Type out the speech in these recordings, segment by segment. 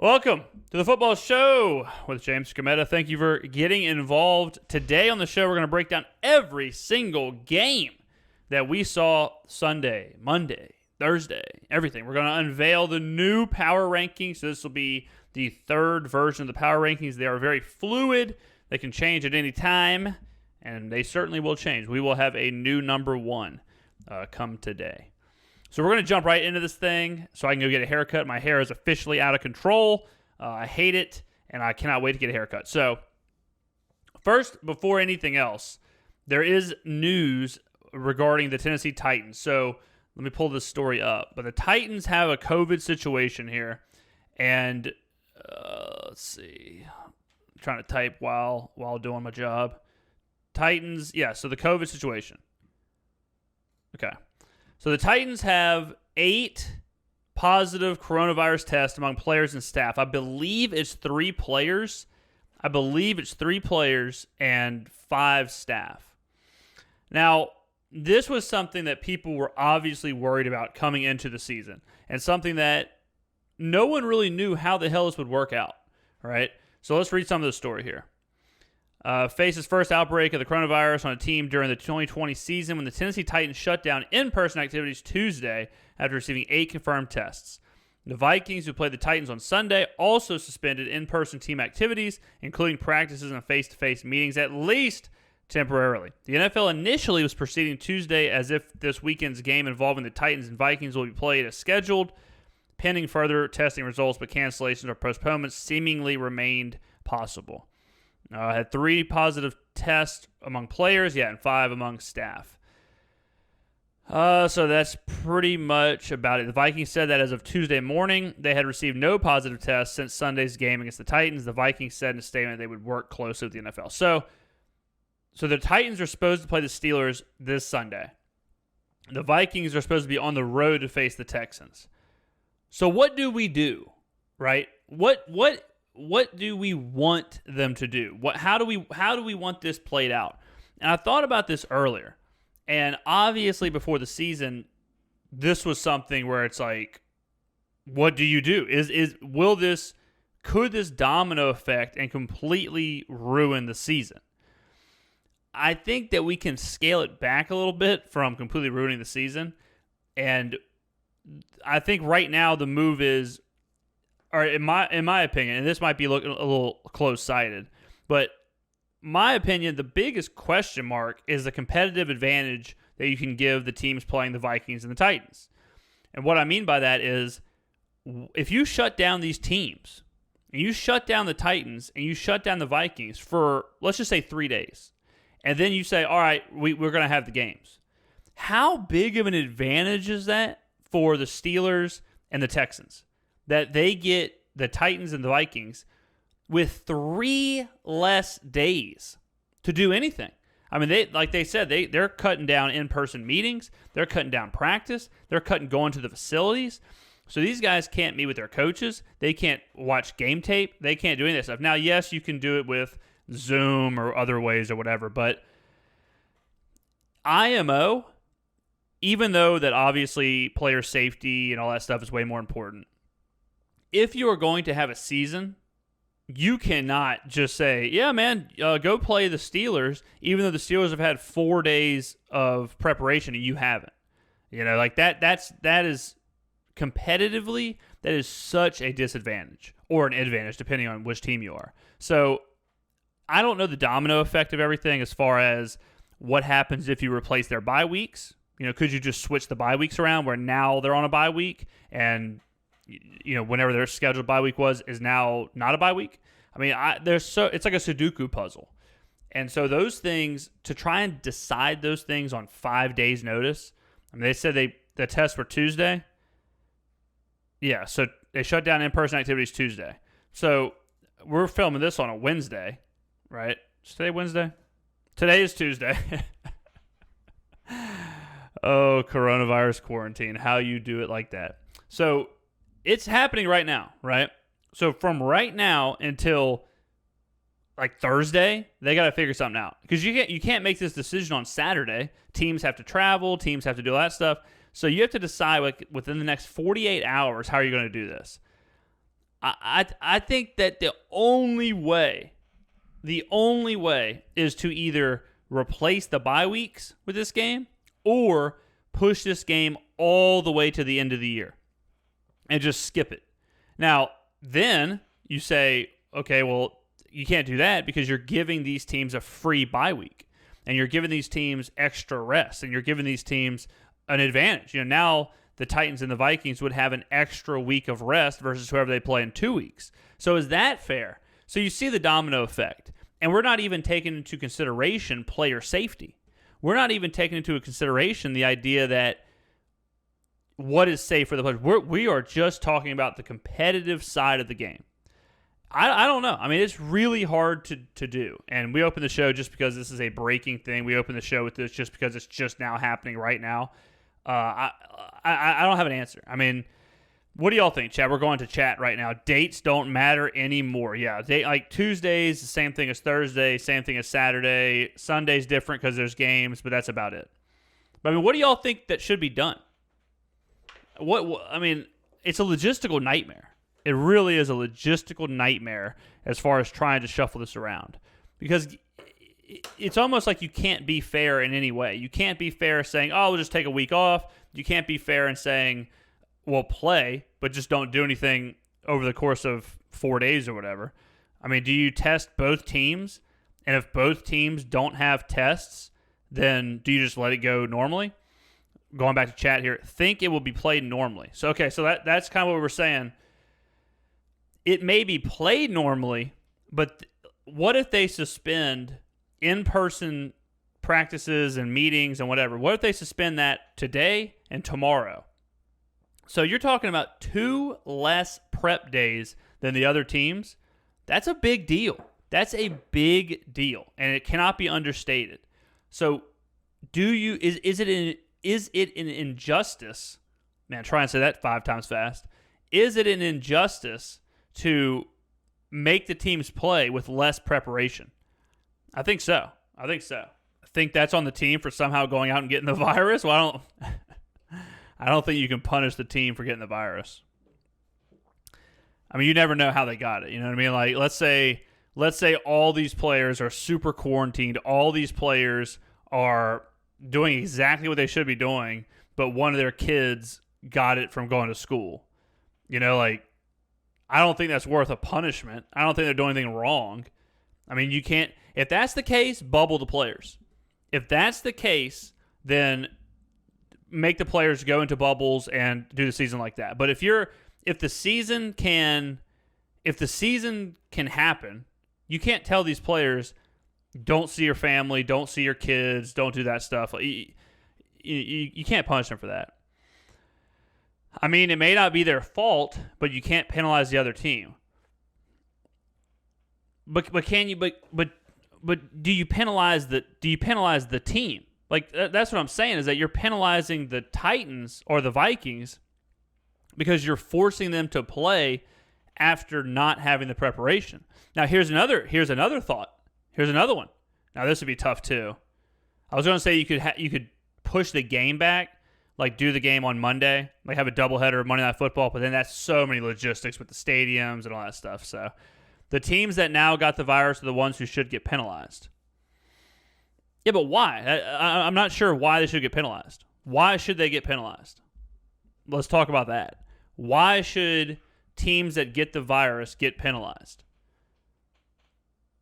Welcome to the football show with James Skrmetta. Thank you for getting involved. Today on the show, we're going to break down every single game that we saw Sunday, Monday, Thursday, everything. We're going to unveil the new power rankings. So this will be the third version of the power rankings. They are very fluid. They can change at any time, and they certainly will change. We will have a new number one come today. So we're going to jump right into this thing so I can go get a haircut. My hair is officially out of control. I hate it, and I cannot wait to get a haircut. So first, before anything else, there is news regarding the Tennessee Titans. So let me pull this story up. But the Titans have a COVID situation here, and let's see. I'm trying to type while doing my job. Titans, so the COVID situation. Okay. So the Titans have 8 positive coronavirus tests among players and staff. I believe it's 3 players. And 5 staff. Now, this was something that people were obviously worried about coming into the season, and something that no one really knew how the hell this would work out, right? So let's read some of the story here. Faces first outbreak of the coronavirus on a team during the 2020 season when the Tennessee Titans shut down in-person activities Tuesday after receiving 8 confirmed tests. The Vikings, who played the Titans on Sunday, also suspended in-person team activities, including practices and face-to-face meetings, at least temporarily. The NFL initially was proceeding Tuesday as if this weekend's game involving the Titans and Vikings will be played as scheduled, pending further testing results, but cancellations or postponements seemingly remained possible. Had 3 positive tests among players, and 5 among staff. So that's pretty much about it. The Vikings said that as of Tuesday morning, they had received no positive tests since Sunday's game against the Titans. The Vikings said in a statement they would work closely with the NFL. So the Titans are supposed to play the Steelers this Sunday. The Vikings are supposed to be on the road to face the Texans. So what do we do, right? What do we want them to do? How do we want this played out? And I thought about this earlier. And obviously before the season, this was something where it's like, what do you do? Could this domino effect and completely ruin the season? I think that we can scale it back a little bit from completely ruining the season. And I think right now the move is, or in my opinion, and this might be looking a little close-sighted, but my opinion, the biggest question mark is the competitive advantage that you can give the teams playing the Vikings and the Titans. And what I mean by that is, if you shut down these teams, and you shut down the Titans, and you shut down the Vikings for, let's just say, 3 days, and then you say, all right, we're going to have the games. How big of an advantage is that for the Steelers and the Texans? That they get the Titans and the Vikings with 3 less days to do anything. I mean, they're cutting down in-person meetings. They're cutting down practice. They're cutting going to the facilities. So these guys can't meet with their coaches. They can't watch game tape. They can't do any of that stuff. Now, yes, you can do it with Zoom or other ways or whatever, but IMO, even though that obviously player safety and all that stuff is way more important, if you are going to have a season, you cannot just say, yeah, man, go play the Steelers, even though the Steelers have had 4 days of preparation and you haven't. Like that is competitively, that is such a disadvantage or an advantage, depending on which team you are. So I don't know the domino effect of everything as far as what happens if you replace their bye weeks. Could you just switch the bye weeks around where now they're on a bye week and whenever their scheduled bye week is now not a bye week. I mean, it's like a Sudoku puzzle. And so those things, to try and decide those things on 5 days notice, I mean, they said the tests were Tuesday. Yeah, so they shut down in-person activities Tuesday. So we're filming this on a Wednesday, right? Is today Wednesday? Today is Tuesday. Oh, coronavirus quarantine, how you do it like that. So it's happening right now, right? So from right now until like Thursday, they got to figure something out, because you can't make this decision on Saturday. Teams have to travel, teams have to do all that stuff. So you have to decide, like, within the next 48 hours, how are you going to do this? I think that the only way is to either replace the bye weeks with this game or push this game all the way to the end of the year and just skip it. Now, then you say, okay, well, you can't do that because you're giving these teams a free bye week and you're giving these teams extra rest and you're giving these teams an advantage. Now the Titans and the Vikings would have an extra week of rest versus whoever they play in 2 weeks. So is that fair? So you see the domino effect. And we're not even taking into consideration player safety. We're not even taking into consideration the idea that what is safe for the players. We are just talking about the competitive side of the game. I don't know. I mean, it's really hard to do. And we open the show just because this is a breaking thing. We open the show with this just because it's just now happening right now. I don't have an answer. I mean, what do y'all think, chat? We're going to chat right now. Dates don't matter anymore. Yeah, like Tuesdays, the same thing as Thursday, same thing as Saturday. Sunday's different because there's games, but that's about it. But I mean, what do y'all think that should be done? I mean, it's a logistical nightmare. It really is a logistical nightmare as far as trying to shuffle this around. Because it's almost like you can't be fair in any way. You can't be fair saying, oh, we'll just take a week off. You can't be fair in saying, well, play, but just don't do anything over the course of 4 days or whatever. I mean, do you test both teams? And if both teams don't have tests, then do you just let it go normally? Going back to chat here, think it will be played normally. So, okay, so that's kind of what we're saying. It may be played normally, but what if they suspend in-person practices and meetings and whatever? What if they suspend that today and tomorrow? So you're talking about 2 less prep days than the other teams. That's a big deal. That's a big deal, and it cannot be understated. So is it an injustice? Man, try and say that 5 times fast. Is it an injustice to make the teams play with less preparation? I think so. I think that's on the team for somehow going out and getting the virus. Well, I don't think you can punish the team for getting the virus. I mean, you never know how they got it. You know what I mean? Like, let's say all these players are super quarantined. All these players are doing exactly what they should be doing, but one of their kids got it from going to school. Like, I don't think that's worth a punishment. I don't think they're doing anything wrong. I mean, you can't. If that's the case, bubble the players. If that's the case, then make the players go into bubbles and do the season like that. But if the season can happen, you can't tell these players, don't see your family, don't see your kids, don't do that stuff. You can't punish them for that. I mean, it may not be their fault, but you can't penalize the other team. But can you? But do you penalize the team? Like, that's what I'm saying, is that you're penalizing the Titans or the Vikings because you're forcing them to play after not having the preparation. Now, here's another thought. Here's another one. Now, this would be tough too. I was going to say you could push the game back, like do the game on Monday, like have a doubleheader of Monday Night Football, but then that's so many logistics with the stadiums and all that stuff. So the teams that now got the virus are the ones who should get penalized. Yeah, but why? I'm not sure why they should get penalized. Why should they get penalized? Let's talk about that. Why should teams that get the virus get penalized?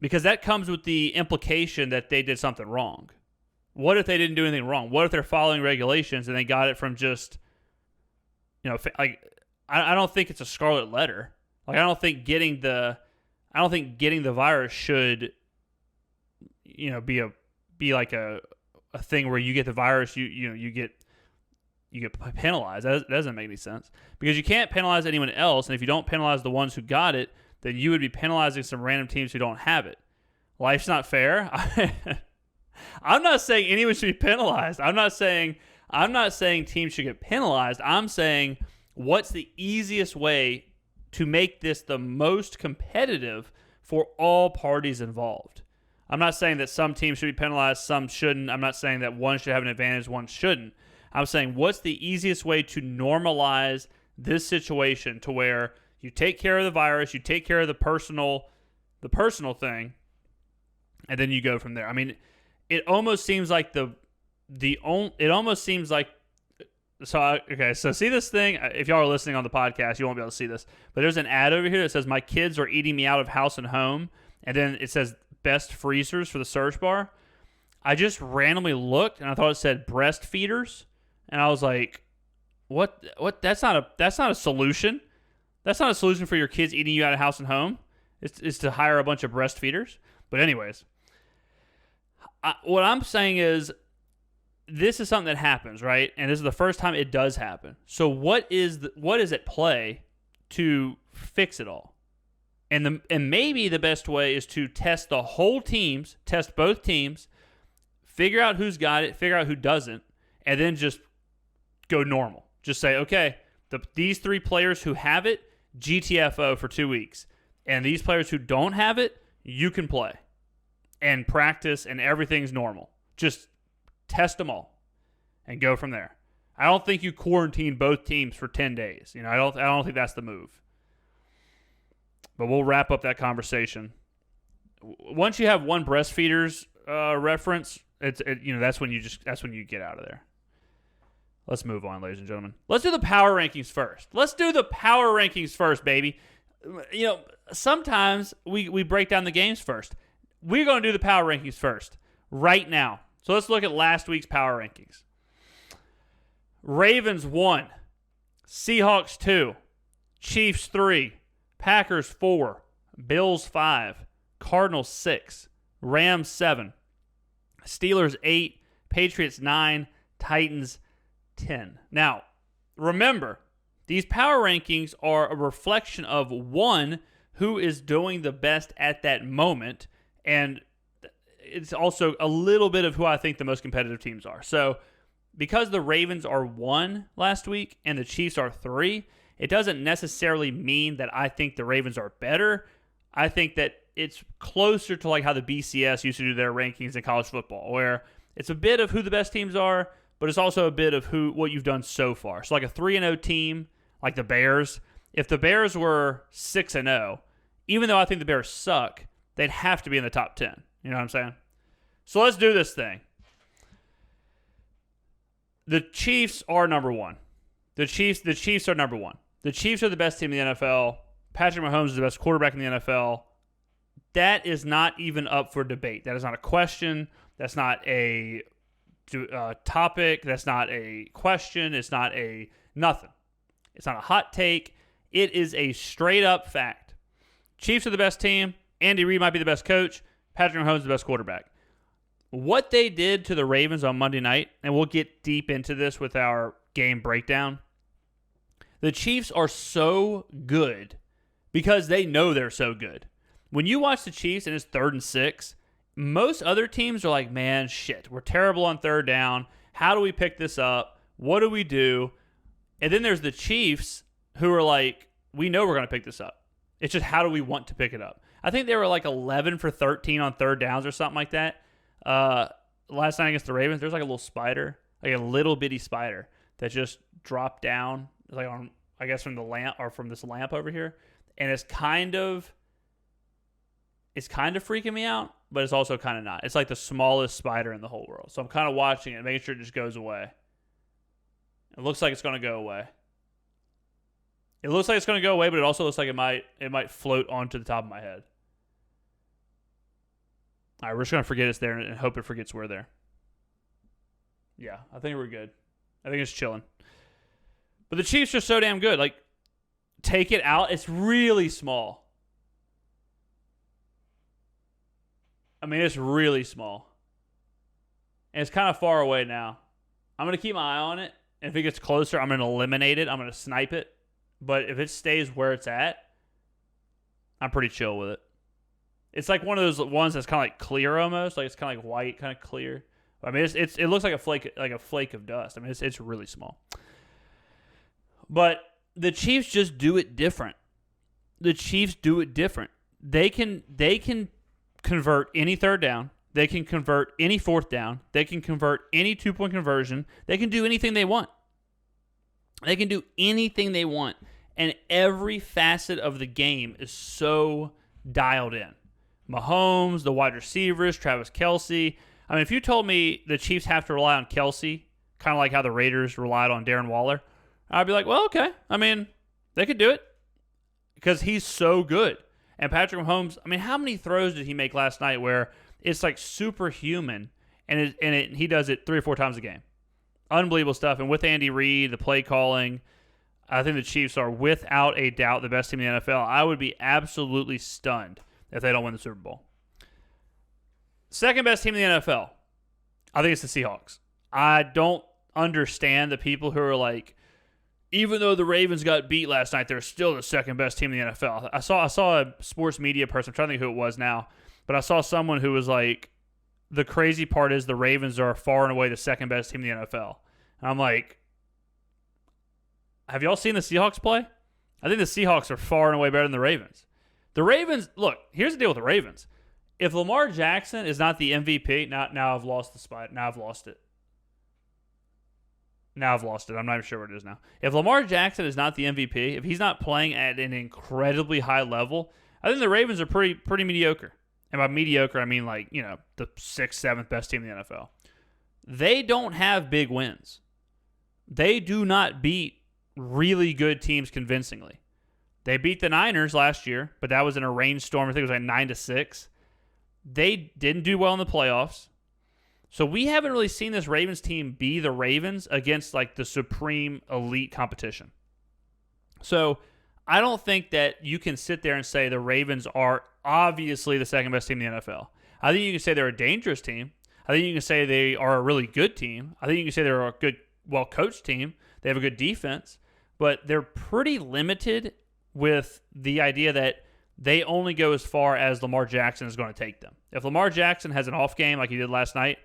Because that comes with the implication that they did something wrong. What if they didn't do anything wrong? What if they're following regulations and they got it from just, like, I don't think it's a scarlet letter. Like, I don't think getting the virus should, be like a thing where you get the virus, you get penalized. That doesn't make any sense, because you can't penalize anyone else, and if you don't penalize the ones who got it, then you would be penalizing some random teams who don't have it. Life's not fair. I'm not saying anyone should be penalized. I'm not saying teams should get penalized. I'm saying, what's the easiest way to make this the most competitive for all parties involved? I'm not saying that some teams should be penalized, some shouldn't. I'm not saying that one should have an advantage, one shouldn't. I'm saying, what's the easiest way to normalize this situation to where You take care of the virus, you take care of the personal thing, and then you go from there. I mean, it almost seems like so see this thing, if y'all are listening on the podcast, you won't be able to see this, but there's an ad over here that says my kids are eating me out of house and home, and then it says best freezers for the search bar. I just randomly looked and I thought it said breastfeeders, and I was like, what that's not a solution. That's not a solution for your kids eating you out of house and home. It's to hire a bunch of breastfeeders. But anyways, what I'm saying is, this is something that happens, right? And this is the first time it does happen. So what is at play to fix it all? And maybe the best way is to test the whole teams, test both teams, figure out who's got it, figure out who doesn't, and then just go normal. Just say, okay, these 3 players who have it, GTFO for 2 weeks. And these players who don't have it, you can play and practice and everything's normal. Just test them all and go from there. I don't think you quarantine both teams for 10 days. I don't think that's the move. But we'll wrap up that conversation. Once you have one breastfeeders reference, that's when you get out of there. Let's move on, ladies and gentlemen. Let's do the power rankings first, baby. Sometimes we break down the games first. We're going to do the power rankings first right now. So let's look at last week's power rankings. Ravens 1, Seahawks 2, Chiefs 3, Packers 4, Bills 5, Cardinals 6, Rams 7, Steelers 8, Patriots 9, Titans 10. Now, remember, these power rankings are a reflection of, one, who is doing the best at that moment, and it's also a little bit of who I think the most competitive teams are. So, because the Ravens are 1 last week and the Chiefs are 3, it doesn't necessarily mean that I think the Ravens are better. I think that it's closer to like how the BCS used to do their rankings in college football, where it's a bit of who the best teams are, but it's also a bit of what you've done so far. So like a 3-0 team, like the Bears, if the Bears were 6-0, even though I think the Bears suck, they'd have to be in the top 10. You know what I'm saying? So let's do this thing. The Chiefs are number 1. The Chiefs are number 1. The Chiefs are the best team in the NFL. Patrick Mahomes is the best quarterback in the NFL. That is not even up for debate. That is not a question. That's not a topic. That's not a question. It's not a nothing. It's not a hot take. It is a straight up fact. Chiefs are the best team. Andy Reid might be the best coach. Patrick Mahomes is the best quarterback. What they did to the Ravens on Monday night, and we'll get deep into this with our game breakdown, the Chiefs are so good because they know they're so good. When you watch the Chiefs and it's 3rd and 6, most other teams are like, man, shit, we're terrible on 3rd down. How do we pick this up? What do we do? And then there's the Chiefs who are like, we know we're going to pick this up. It's just how do we want to pick it up? I think they were like 11 for 13 on 3rd downs or something like that. Last night against the Ravens, there's like a little spider, like a little bitty spider that just dropped down, like on, I guess from the lamp or from this lamp over here, and it's kind of freaking me out, but it's also kind of not. It's like the smallest spider in the whole world, so I'm kind of watching it, making sure it just goes away. It looks like it's going to go away. It looks like it's going to go away, but it also looks like it might float onto the top of my head. All right, we're just going to forget it's there and hope it forgets we're there. Yeah, I think we're good. I think it's chilling. But the Chiefs are so damn good. Like, take it out. It's really small. I mean, it's really small. And it's kind of far away now. I'm going to keep my eye on it. And if it gets closer, I'm going to eliminate it. I'm going to snipe it. But if it stays where it's at, I'm pretty chill with it. It's like one of those ones that's kind of like clear almost. Like it's kind of like white, kind of clear. I mean, it looks like a flake of dust. I mean, it's really small. But the Chiefs just do it different. The Chiefs do it different. They can convert any 3rd down. They can convert any 4th down. They can convert any 2-point conversion. They can do anything they want. They can do anything they want. and every facet of the game is so dialed in. Mahomes, the wide receivers, Travis Kelce. I mean, if you told me the Chiefs have to rely on Kelce, kind of like how the Raiders relied on Darren Waller, I'd be like, well, okay. I mean, they could do it because he's so good. And Patrick Mahomes, I mean, how many throws did he make last night where it's like superhuman and he does it 3 or 4 times a game? Unbelievable stuff. And with Andy Reid, the play calling, I think the Chiefs are without a doubt the best team in the NFL. I would be absolutely stunned if they don't win the Super Bowl. Second best team in the NFL, I think it's the Seahawks. I don't understand the people who are like, even though the Ravens got beat last night, they're still the second best team in the NFL. I saw a sports media person, I'm trying to think who it was now, but I saw someone who was like, the crazy part is the Ravens are far and away the second best team in the NFL. And I'm like, have y'all seen the Seahawks play? I think the Seahawks are far and away better than the Ravens. The Ravens, look, here's the deal with the Ravens. If Lamar Jackson is not the MVP, now I've lost the spot. Now I've lost it. I'm not even sure what it is now. If Lamar Jackson is not the MVP, if he's not playing at an incredibly high level, I think the Ravens are pretty mediocre. And by mediocre, I mean like, the 6th, 7th best team in the NFL. They don't have big wins. They do not beat really good teams convincingly. They beat the Niners last year, but that was in a rainstorm. I think it was like 9-6. They didn't do well in the playoffs. So we haven't really seen this Ravens team be the Ravens against like the supreme elite competition. So I don't think that you can sit there and say the Ravens are obviously the second best team in the NFL. I think you can say they're a dangerous team. I think you can say they are a really good team. I think you can say they're a good, well-coached team. They have a good defense. But they're pretty limited with the idea that they only go as far as Lamar Jackson is going to take them. If Lamar Jackson has an off game like he did last night,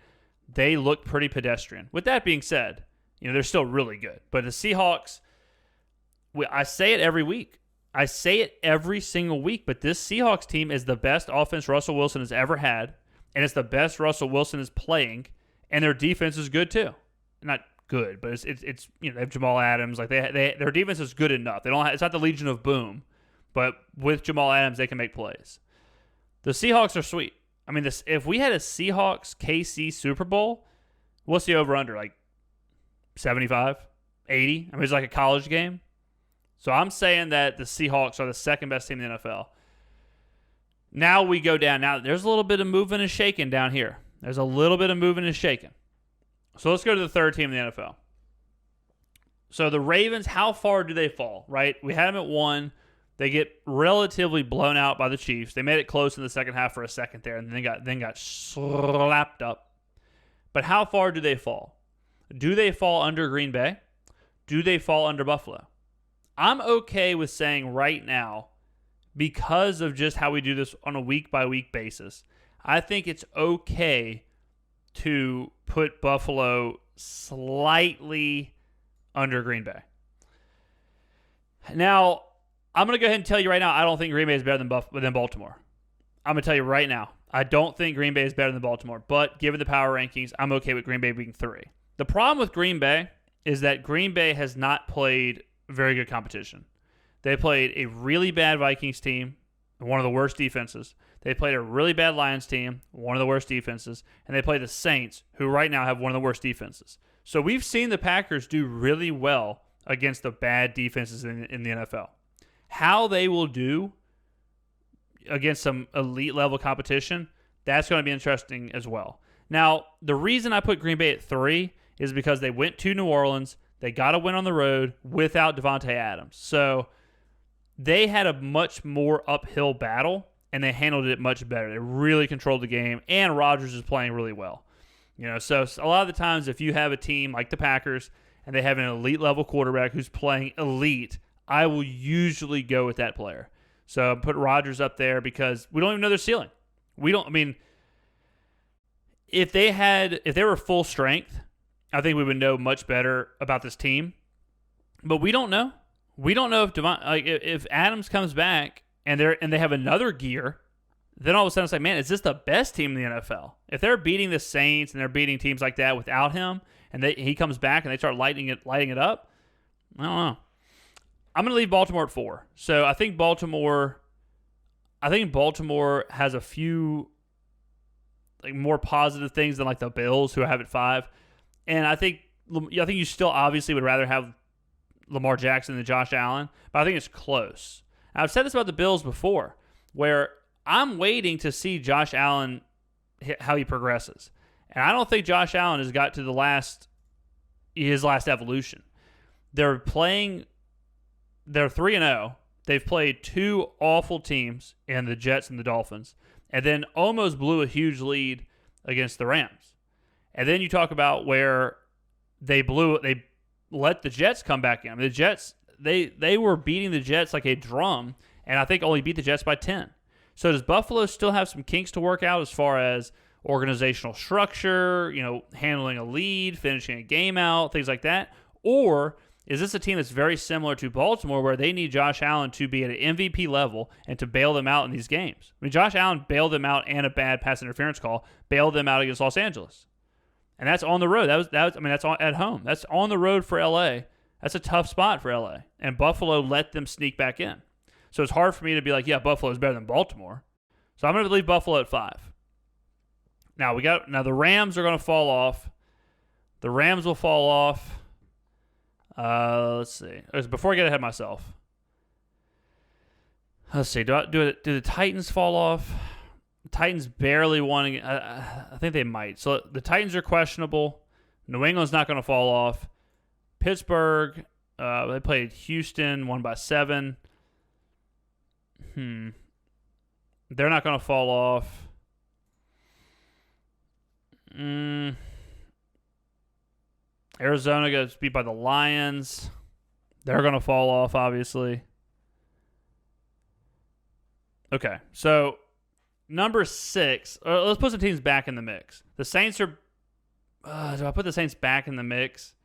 they look pretty pedestrian. With that being said, they're still really good. But the Seahawks, I say it every week. I say it every single week, but this Seahawks team is the best offense Russell Wilson has ever had, and it's the best Russell Wilson is playing, and their defense is good too. Not good, but it's they have Jamal Adams. Like their defense is good enough. It's not the Legion of Boom, but with Jamal Adams they can make plays. The Seahawks are sweet. I mean, if we had a Seahawks KC Super Bowl, what's the over-under? Like 75, 80? I mean, it's like a college game. So I'm saying that the Seahawks are the second best team in the NFL. Now we go down. Now there's a little bit of moving and shaking down here. There's a little bit of moving and shaking. So let's go to the third team in the NFL. So the Ravens, how far do they fall, right? We had them at 1. They get relatively blown out by the Chiefs. They made it close in the second half for a second there, and then got slapped up. But how far do they fall? Do they fall under Green Bay? Do they fall under Buffalo? I'm okay with saying right now, because of just how we do this on a week-by-week basis, I think it's okay to put Buffalo slightly under Green Bay. Now, I'm going to go ahead and tell you right now, I don't think Green Bay is better than Baltimore. I'm going to tell you right now, I don't think Green Bay is better than Baltimore. But given the power rankings, I'm okay with Green Bay being 3. The problem with Green Bay is that Green Bay has not played very good competition. They played a really bad Vikings team, one of the worst defenses. They played a really bad Lions team, one of the worst defenses. And they played the Saints, who right now have one of the worst defenses. So we've seen the Packers do really well against the bad defenses in the NFL. How they will do against some elite level competition, that's going to be interesting as well. Now, the reason I put Green Bay at 3 is because they went to New Orleans. They got a win on the road without Devontae Adams. So they had a much more uphill battle, and they handled it much better. They really controlled the game, and Rodgers is playing really well. So a lot of the times if you have a team like the Packers and they have an elite level quarterback who's playing elite, I will usually go with that player. So put Rodgers up there because we don't even know their ceiling. If they were full strength, I think we would know much better about this team. But we don't know. We don't know if Adams comes back and they have another gear, then all of a sudden it's like, man, is this the best team in the NFL? If they're beating the Saints and they're beating teams like that without him, and he comes back and they start lighting it up, I don't know. I'm going to leave Baltimore at 4. So I think Baltimore has a few like more positive things than like the Bills, who I have at 5. And I think you still obviously would rather have Lamar Jackson than Josh Allen, but I think it's close. And I've said this about the Bills before, where I'm waiting to see Josh Allen, how he progresses. And I don't think Josh Allen has got to his last evolution. They're 3-0. They've played 2 awful teams in the Jets and the Dolphins, and then almost blew a huge lead against the Rams. And then you talk about where they let the Jets come back in. I mean, the Jets, they were beating the Jets like a drum, and I think only beat the Jets by 10. So does Buffalo still have some kinks to work out as far as organizational structure, handling a lead, finishing a game out, things like that? Or is this a team that's very similar to Baltimore, where they need Josh Allen to be at an MVP level and to bail them out in these games? I mean, Josh Allen bailed them out, and a bad pass interference call bailed them out against Los Angeles. And that's on the road. That's at home. That's on the road for LA. That's a tough spot for LA. And Buffalo let them sneak back in. So it's hard for me to be like, yeah, Buffalo is better than Baltimore. So I'm going to leave Buffalo at 5. Now the Rams are going to fall off. The Rams will fall off. Let's see. Before I get ahead of myself, let's see. Do the Titans fall off? The Titans barely won. I think they might. So the Titans are questionable. New England's not going to fall off. Pittsburgh, they played Houston, won by 7. They're not going to fall off. Arizona gets beat by the Lions. They're going to fall off, obviously. Okay, so number 6. Let's put some teams back in the mix. The Saints are... do I put the Saints back in the mix?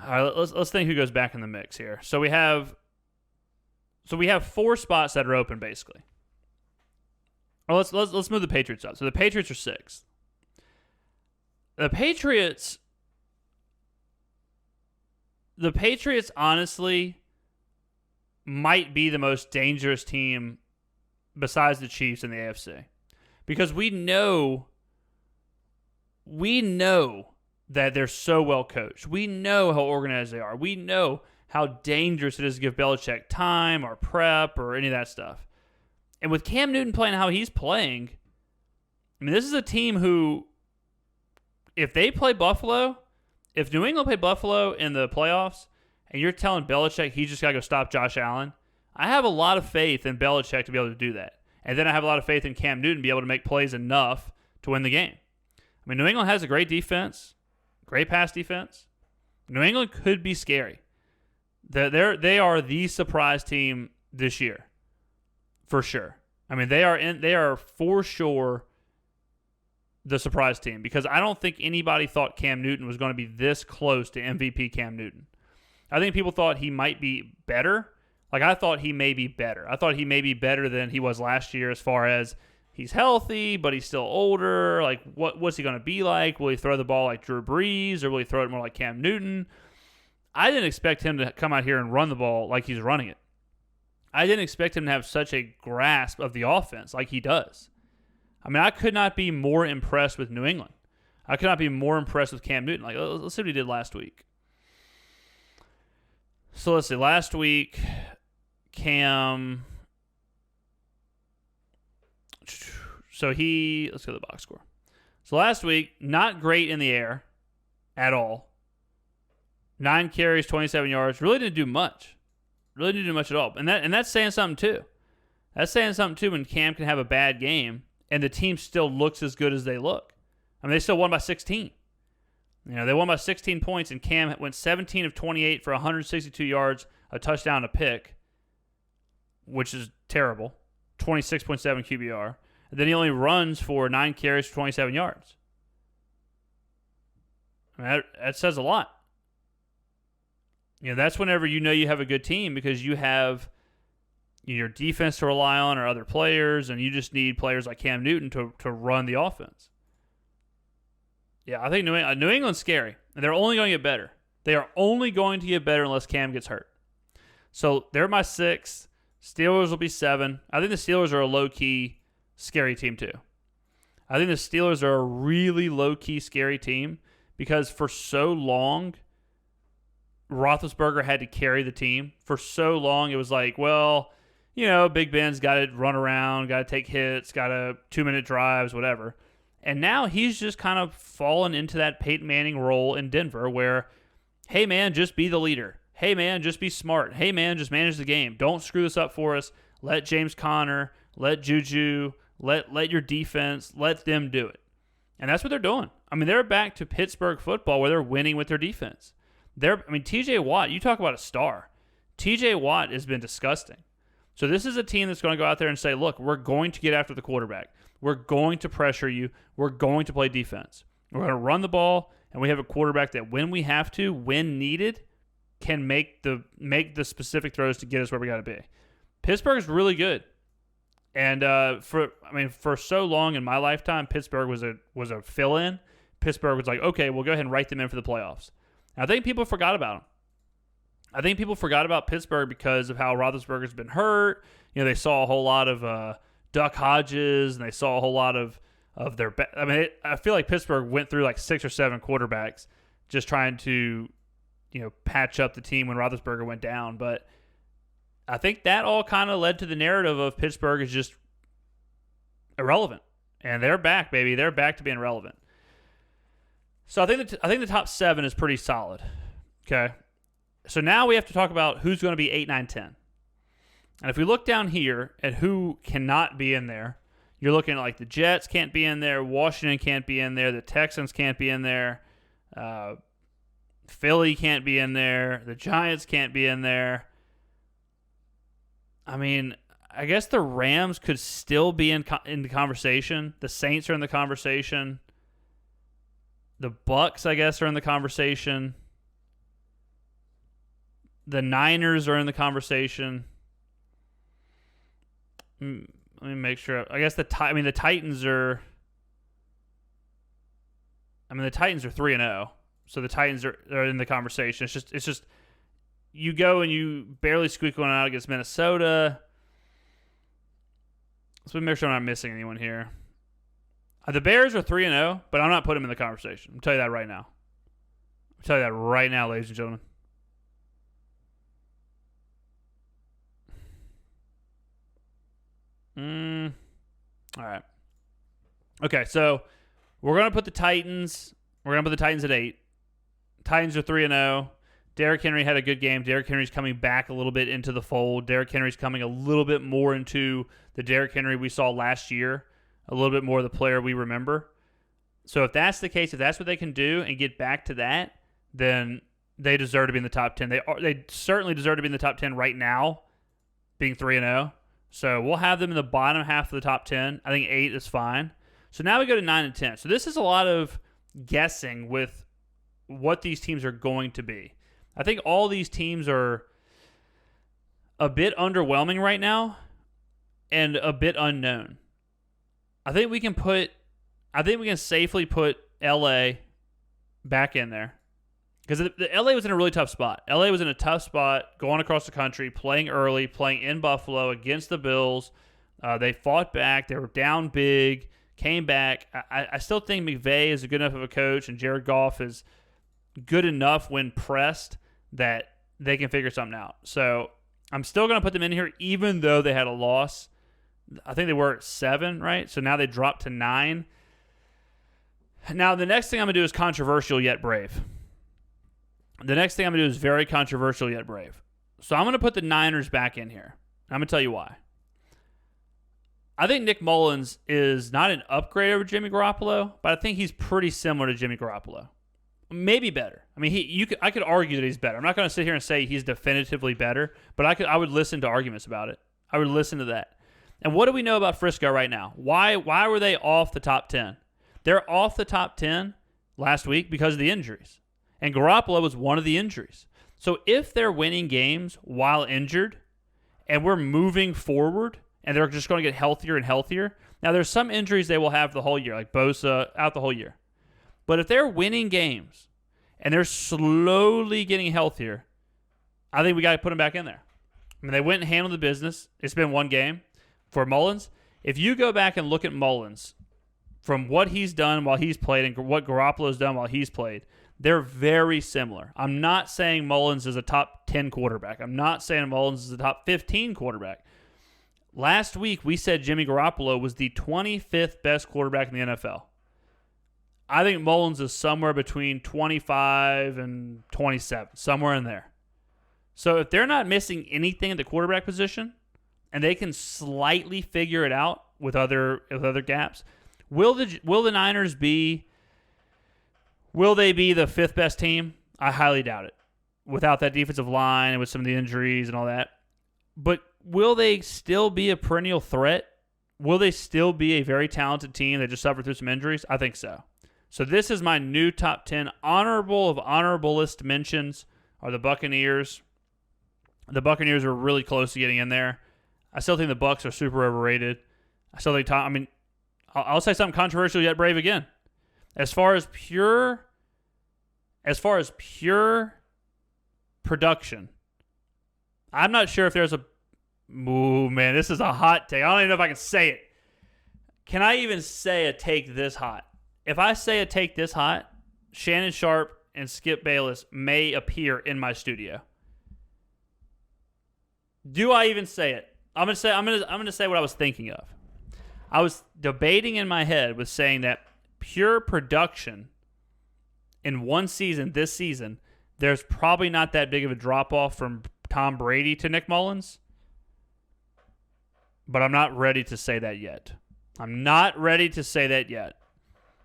All right, let's think who goes back in the mix here. So we have 4 spots that are open, basically. Or let's move the Patriots up. So the Patriots are 6th. The Patriots honestly might be the most dangerous team besides the Chiefs in the AFC, because we know that they're so well coached. We know how organized they are. We know how dangerous it is to give Belichick time or prep or any of that stuff. And with Cam Newton playing how he's playing, I mean, this is a team who, if they play Buffalo, if New England play Buffalo in the playoffs, and you're telling Belichick he's just got to go stop Josh Allen, I have a lot of faith in Belichick to be able to do that. And then I have a lot of faith in Cam Newton to be able to make plays enough to win the game. I mean, New England has a great defense, great pass defense. New England could be scary. They are the surprise team this year, for sure. I mean, they are for sure the surprise team, because I don't think anybody thought Cam Newton was going to be this close to MVP Cam Newton. I think people thought he might be better. Like, I thought he may be better. I thought he may be better than he was last year as far as he's healthy, but he's still older. Like, what's he going to be like? Will he throw the ball like Drew Brees, or will he throw it more like Cam Newton? I didn't expect him to come out here and run the ball like he's running it. I didn't expect him to have such a grasp of the offense like he does. I mean, I could not be more impressed with New England. I could not be more impressed with Cam Newton. Like, let's see what he did last week. So let's see. Last week, Cam. So let's go to the box score. So last week, not great in the air at all. 9 carries, 27 yards. Really didn't do much. Really didn't do much at all. And that's saying something too. That's saying something too when Cam can have a bad game and the team still looks as good as they look. I mean, they still won by 16. They won by 16 points, and Cam went 17 of 28 for 162 yards, a touchdown, a pick, which is terrible. 26.7 QBR. And then he only runs for 9 carries for 27 yards. I mean, that says a lot. That's whenever you have a good team, because you have your defense to rely on or other players, and you just need players like Cam Newton to run the offense. Yeah, I think New England's scary, and they're only going to get better. They are only going to get better unless Cam gets hurt. So they're my 6. Steelers will be 7. I think the Steelers are a low-key scary team too. I think the Steelers are a really low-key scary team because for so long, Roethlisberger had to carry the team. For so long, it was like, well, Big Ben's got to run around, got to take hits, got to 2-minute drives, whatever. And now he's just kind of fallen into that Peyton Manning role in Denver where, hey, man, just be the leader. Hey, man, just be smart. Hey, man, just manage the game. Don't screw this up for us. Let James Conner, let Juju, let your defense, let them do it. And that's what they're doing. I mean, they're back to Pittsburgh football where they're winning with their defense. TJ Watt, you talk about a star. TJ Watt has been disgusting. So this is a team that's going to go out there and say, look, we're going to get after the quarterback. We're going to pressure you. We're going to play defense. We're going to run the ball, and we have a quarterback that when we have to, when needed, can make the specific throws to get us where we got to be. Pittsburgh is really good. And for so long in my lifetime, Pittsburgh was a fill-in. Pittsburgh was like, okay, we'll go ahead and write them in for the playoffs. And I think people forgot about them. I think people forgot about Pittsburgh because of how Roethlisberger's been hurt. They saw a whole lot of Duck Hodges, and they saw a whole lot of their. I feel like Pittsburgh went through like 6 or 7 quarterbacks just trying to, patch up the team when Roethlisberger went down. But I think that all kind of led to the narrative of Pittsburgh is just irrelevant, and they're back, baby. They're back to being relevant. So I think the top 7 is pretty solid. Okay. So now we have to talk about who's going to be 8, 9, 10. And if we look down here at who cannot be in there, you're looking at like the Jets can't be in there, Washington can't be in there, the Texans can't be in there, Philly can't be in there, the Giants can't be in there. I mean, I guess the Rams could still be in the conversation. The Saints are in the conversation. The Bucks, I guess, are in the conversation. The Niners are in the conversation. Let me make sure. I guess the Titans are. The Titans are 3-0, so the Titans are in the conversation. It's just you go and you barely squeak one out against Minnesota. So let me make sure I'm not missing anyone here. The Bears are 3-0, but I'm not putting them in the conversation. I'll tell you that right now. Ladies and gentlemen. All right. Okay, so we're going to put the Titans. We're going to put the Titans at 8. Titans are 3-0. Derrick Henry had a good game. Derrick Henry's coming back a little bit into the fold. Derrick Henry's coming a little bit more into the Derrick Henry we saw last year. A little bit more of the player we remember. So if that's the case, if that's what they can do and get back to that, then they deserve to be in the top 10. They certainly deserve to be in the top 10 right now, being 3-0. So we'll have them in the bottom half of the top 10. I think 8 is fine. So now we go to 9 and 10. So this is a lot of guessing with what these teams are going to be. I think all these teams are a bit underwhelming right now and a bit unknown. I think we can safely put LA back in there. Because the LA was in a really tough spot. LA was in a tough spot going across the country, playing early, playing in Buffalo against the Bills. They fought back. They were down big, came back. I still think McVay is good enough of a coach and Jared Goff is good enough when pressed that they can figure something out. So I'm still going to put them in here even though they had a loss. I think they were at 7, right? So now they dropped to 9. Now the next thing I'm going to do is controversial yet brave. The next thing I'm going to do is very controversial yet brave. So I'm going to put the Niners back in here. I'm going to tell you why. I think Nick Mullins is not an upgrade over Jimmy Garoppolo, but I think he's pretty similar to Jimmy Garoppolo. Maybe better. I mean, I could argue that he's better. I'm not going to sit here and say he's definitively better, but I would listen to arguments about it. I would listen to that. And what do we know about Frisco right now? Why were they off the top 10? They're off the top 10 last week because of the injuries. And Garoppolo was one of the injuries. So if they're winning games while injured and we're moving forward and they're just going to get healthier and healthier. Now, there's some injuries they will have the whole year, like Bosa out the whole year. But if they're winning games and they're slowly getting healthier, I think we got to put them back in there. I mean, they went and handled the business. It's been one game. For Mullins, if you go back and look at Mullins, from what he's done while he's played and what Garoppolo's done while he's played, they're very similar. I'm not saying Mullins is a top 10 quarterback. I'm not saying Mullins is a top 15 quarterback. Last week, we said Jimmy Garoppolo was the 25th best quarterback in the NFL. I think Mullins is somewhere between 25 and 27, somewhere in there. So if they're not missing anything at the quarterback position, and they can slightly figure it out with other gaps, will the Niners be? Will they be the 5th best team? I highly doubt it. Without that defensive line and with some of the injuries and all that, but will they still be a perennial threat? Will they still be a very talented team that just suffered through some injuries? I think so. So this is my new top 10 honorable of honorable list mentions are the Buccaneers. The Buccaneers are really close to getting in there. I still think the Bucs are super overrated. I still think I'll say something controversial yet brave again. As far as pure production, I'm not sure if there's a. Ooh, man, this is a hot take. I don't even know if I can say it. Can I even say a take this hot? If I say a take this hot, Shannon Sharp and Skip Bayless may appear in my studio. Do I even say it? I'm gonna say what I was thinking of. I was debating in my head with saying that pure production in one season, this season, there's probably not that big of a drop-off from Tom Brady to Nick Mullins. But I'm not ready to say that yet.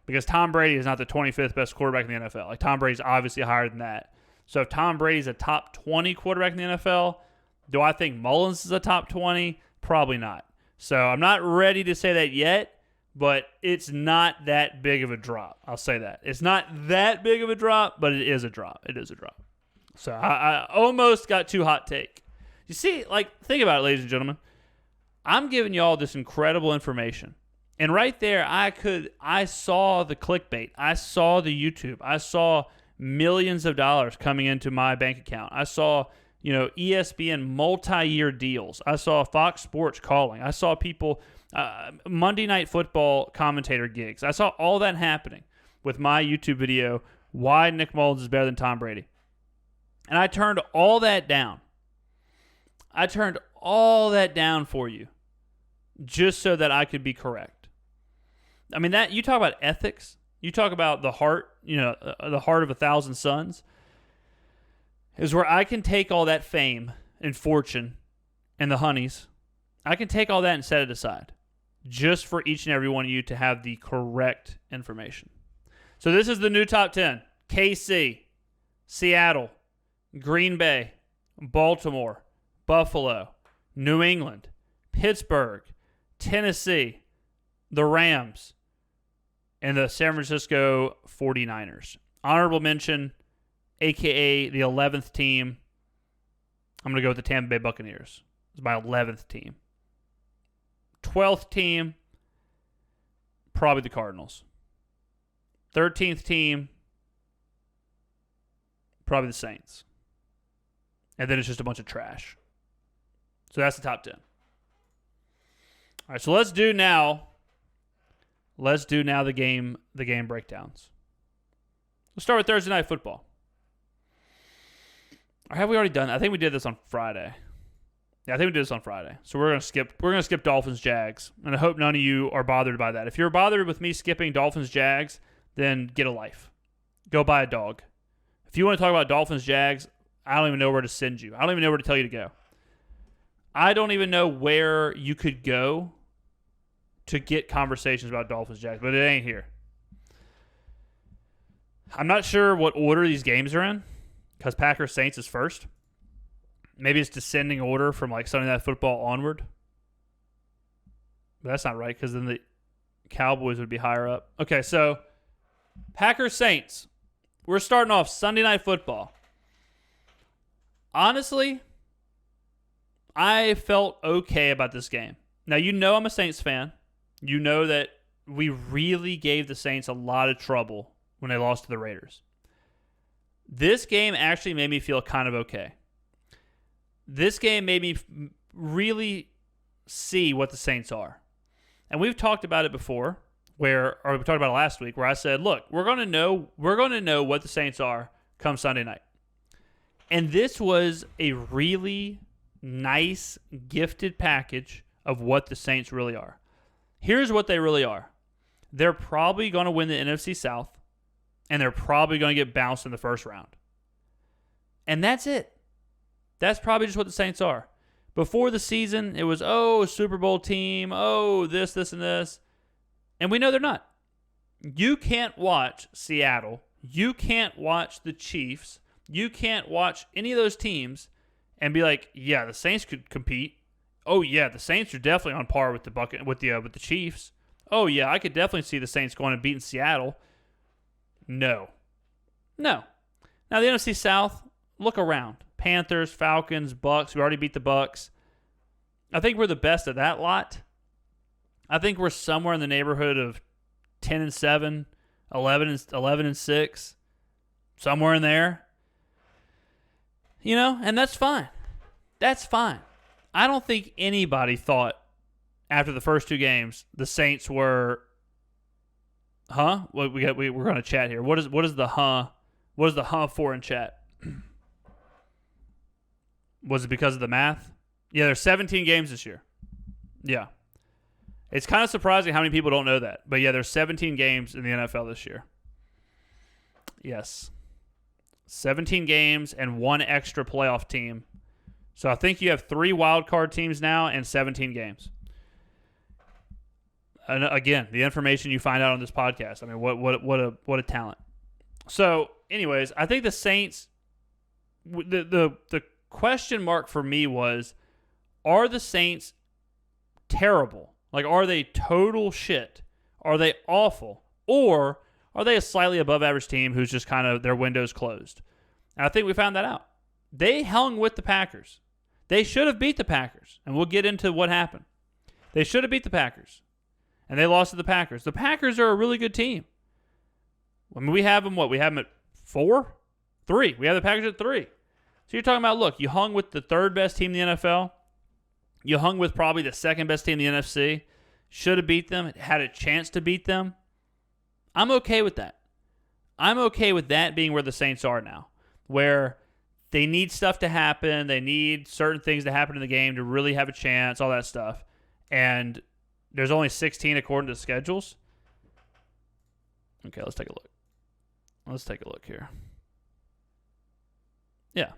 Because Tom Brady is not the 25th best quarterback in the NFL. Like, Tom Brady's obviously higher than that. So if Tom Brady's a top 20 quarterback in the NFL, do I think Mullins is a top 20? Probably not. So I'm not ready to say that yet, but it's not that big of a drop. I'll say that. It's not that big of a drop, but it is a drop. So I almost got too hot take. You see, think about it, ladies and gentlemen. I'm giving you all this incredible information. And right there, I saw the clickbait. I saw the YouTube. I saw millions of dollars coming into my bank account. I saw, ESPN multi-year deals. I saw Fox Sports calling. I saw people, Monday Night Football commentator gigs. I saw all that happening with my YouTube video, Why Nick Mullins is Better Than Tom Brady. And I turned all that down. For you just so that I could be correct. I mean, that you talk about ethics, you talk about the heart, the heart of 1,000 sons, is where I can take all that fame and fortune and the honeys, I can take all that and set it aside just for each and every one of you to have the correct information. So this is the new top 10. KC, Seattle, Green Bay, Baltimore, Buffalo, New England, Pittsburgh, Tennessee, the Rams, and the San Francisco 49ers. Honorable mention, a.k.a. the 11th team. I'm going to go with the Tampa Bay Buccaneers. It's my 11th team. 12th team, probably the Cardinals. 13th team, probably the Saints. And then it's just a bunch of trash. So that's the top 10. All right, so let's do now the game breakdowns. Let's start with Thursday Night Football. Or have we already done that? I think we did this on Friday. Yeah, I think we did this on Friday. So we're gonna skip Dolphins Jags, and I hope none of you are bothered by that. If you're bothered with me skipping Dolphins Jags, then get a life. Go buy a dog. If you want to talk about Dolphins Jags, I don't even know where to send you. I don't even know where to tell you to go. I don't even know where you could go to get conversations about Dolphins Jags, but it ain't here. I'm not sure what order these games are in, because Packers Saints is first. Maybe it's descending order from Sunday Night Football onward. But that's not right, because then the Cowboys would be higher up. Okay, so Packers Saints. We're starting off Sunday Night Football. Honestly, I felt okay about this game. Now, I'm a Saints fan. You know that we really gave the Saints a lot of trouble when they lost to the Raiders. This game actually made me feel kind of okay. this game made me really see what the Saints are. And we've talked about it before, or we talked about it last week, where I said, look, we're going to know what the Saints are come Sunday night. And this was a really nice, gifted package of what the Saints really are. Here's what they really are. They're probably going to win the NFC South, and they're probably going to get bounced in the first round. And that's it. That's probably just what the Saints are. Before the season, it was, Super Bowl team, this, and this. And we know they're not. You can't watch Seattle. You can't watch the Chiefs. You can't watch any of those teams and be like, yeah, the Saints could compete. Oh, yeah, the Saints are definitely on par with the Chiefs. Oh, yeah, I could definitely see the Saints going and beating Seattle. No. Now, the NFC South, look around. Panthers, Falcons, Bucks. We already beat the Bucks. I think we're the best of that lot. I think we're somewhere in the neighborhood of 10-7, 11-6, somewhere in there. And that's fine. That's fine. I don't think anybody thought after the first two games the Saints were, huh? We're going to chat here. What is the huh? What is the huh for in chat? Was it because of the math? Yeah, there's 17 games this year. Yeah. It's kind of surprising how many people don't know that. But yeah, there's 17 games in the NFL this year. Yes. 17 games and one extra playoff team. So I think you have 3 wild card teams now and 17 games. And again, the information you find out on this podcast. I mean, what a talent. So, anyways, I think the Saints, the question mark for me was, are the Saints terrible? Like, are they total shit? Are they awful? Or are they a slightly above average team who's just kind of their window's closed? And I think we found that out. They hung with the Packers. They should have beat the Packers. And we'll get into what happened. They should have beat the Packers. And they lost to the Packers. The Packers are a really good team. I mean, we have them, what? We have them at 4? 3. We have the Packers at 3. So you're talking about, look, you hung with the third best team in the NFL. You hung with probably the second best team in the NFC. Should have beat them. Had a chance to beat them. I'm okay with that. I'm okay with that being where the Saints are now, where they need stuff to happen. They need certain things to happen in the game to really have a chance, all that stuff. And there's only 16 according to schedules. Okay, let's take a look. Let's take a look here. Yeah.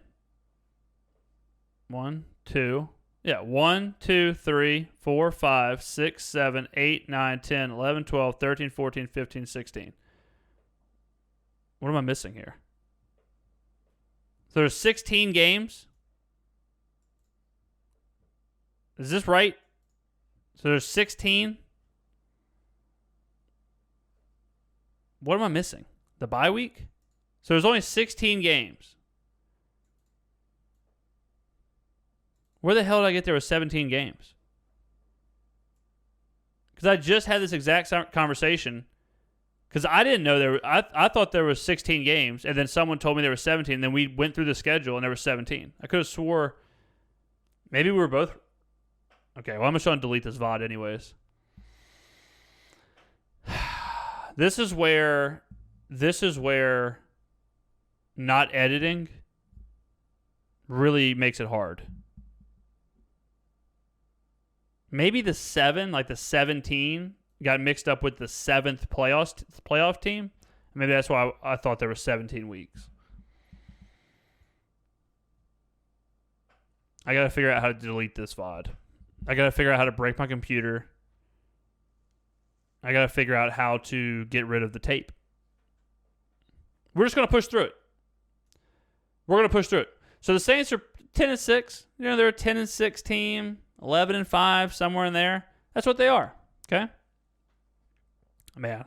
1, 2. Yeah, 1, 2, 3, 4, 5, 6, 7, 8, 9, 10, 11, 12, 13, 14, 15, 16. What am I missing here? So there's 16 games. Is this right? So there's 16. What am I missing? The bye week? So there's only 16 games. Where the hell did I get there with 17 games? Because I just had this exact conversation. Because I didn't know there. I thought there was 16 games, and then someone told me there were 17. And then we went through the schedule, and there were 17. I could have swore maybe we were both. Okay, well, I'm just going to delete this VOD anyways. This is where not editing really makes it hard. Maybe the 17 got mixed up with the 7th playoff team. Maybe that's why I thought there were 17 weeks. I got to figure out how to delete this VOD. I got to figure out how to break my computer. I got to figure out how to get rid of the tape. We're just going to push through it. We're going to push through it. So the Saints are 10-6. They're a 10-6 team. 11-5, somewhere in there. That's what they are. Okay? Man.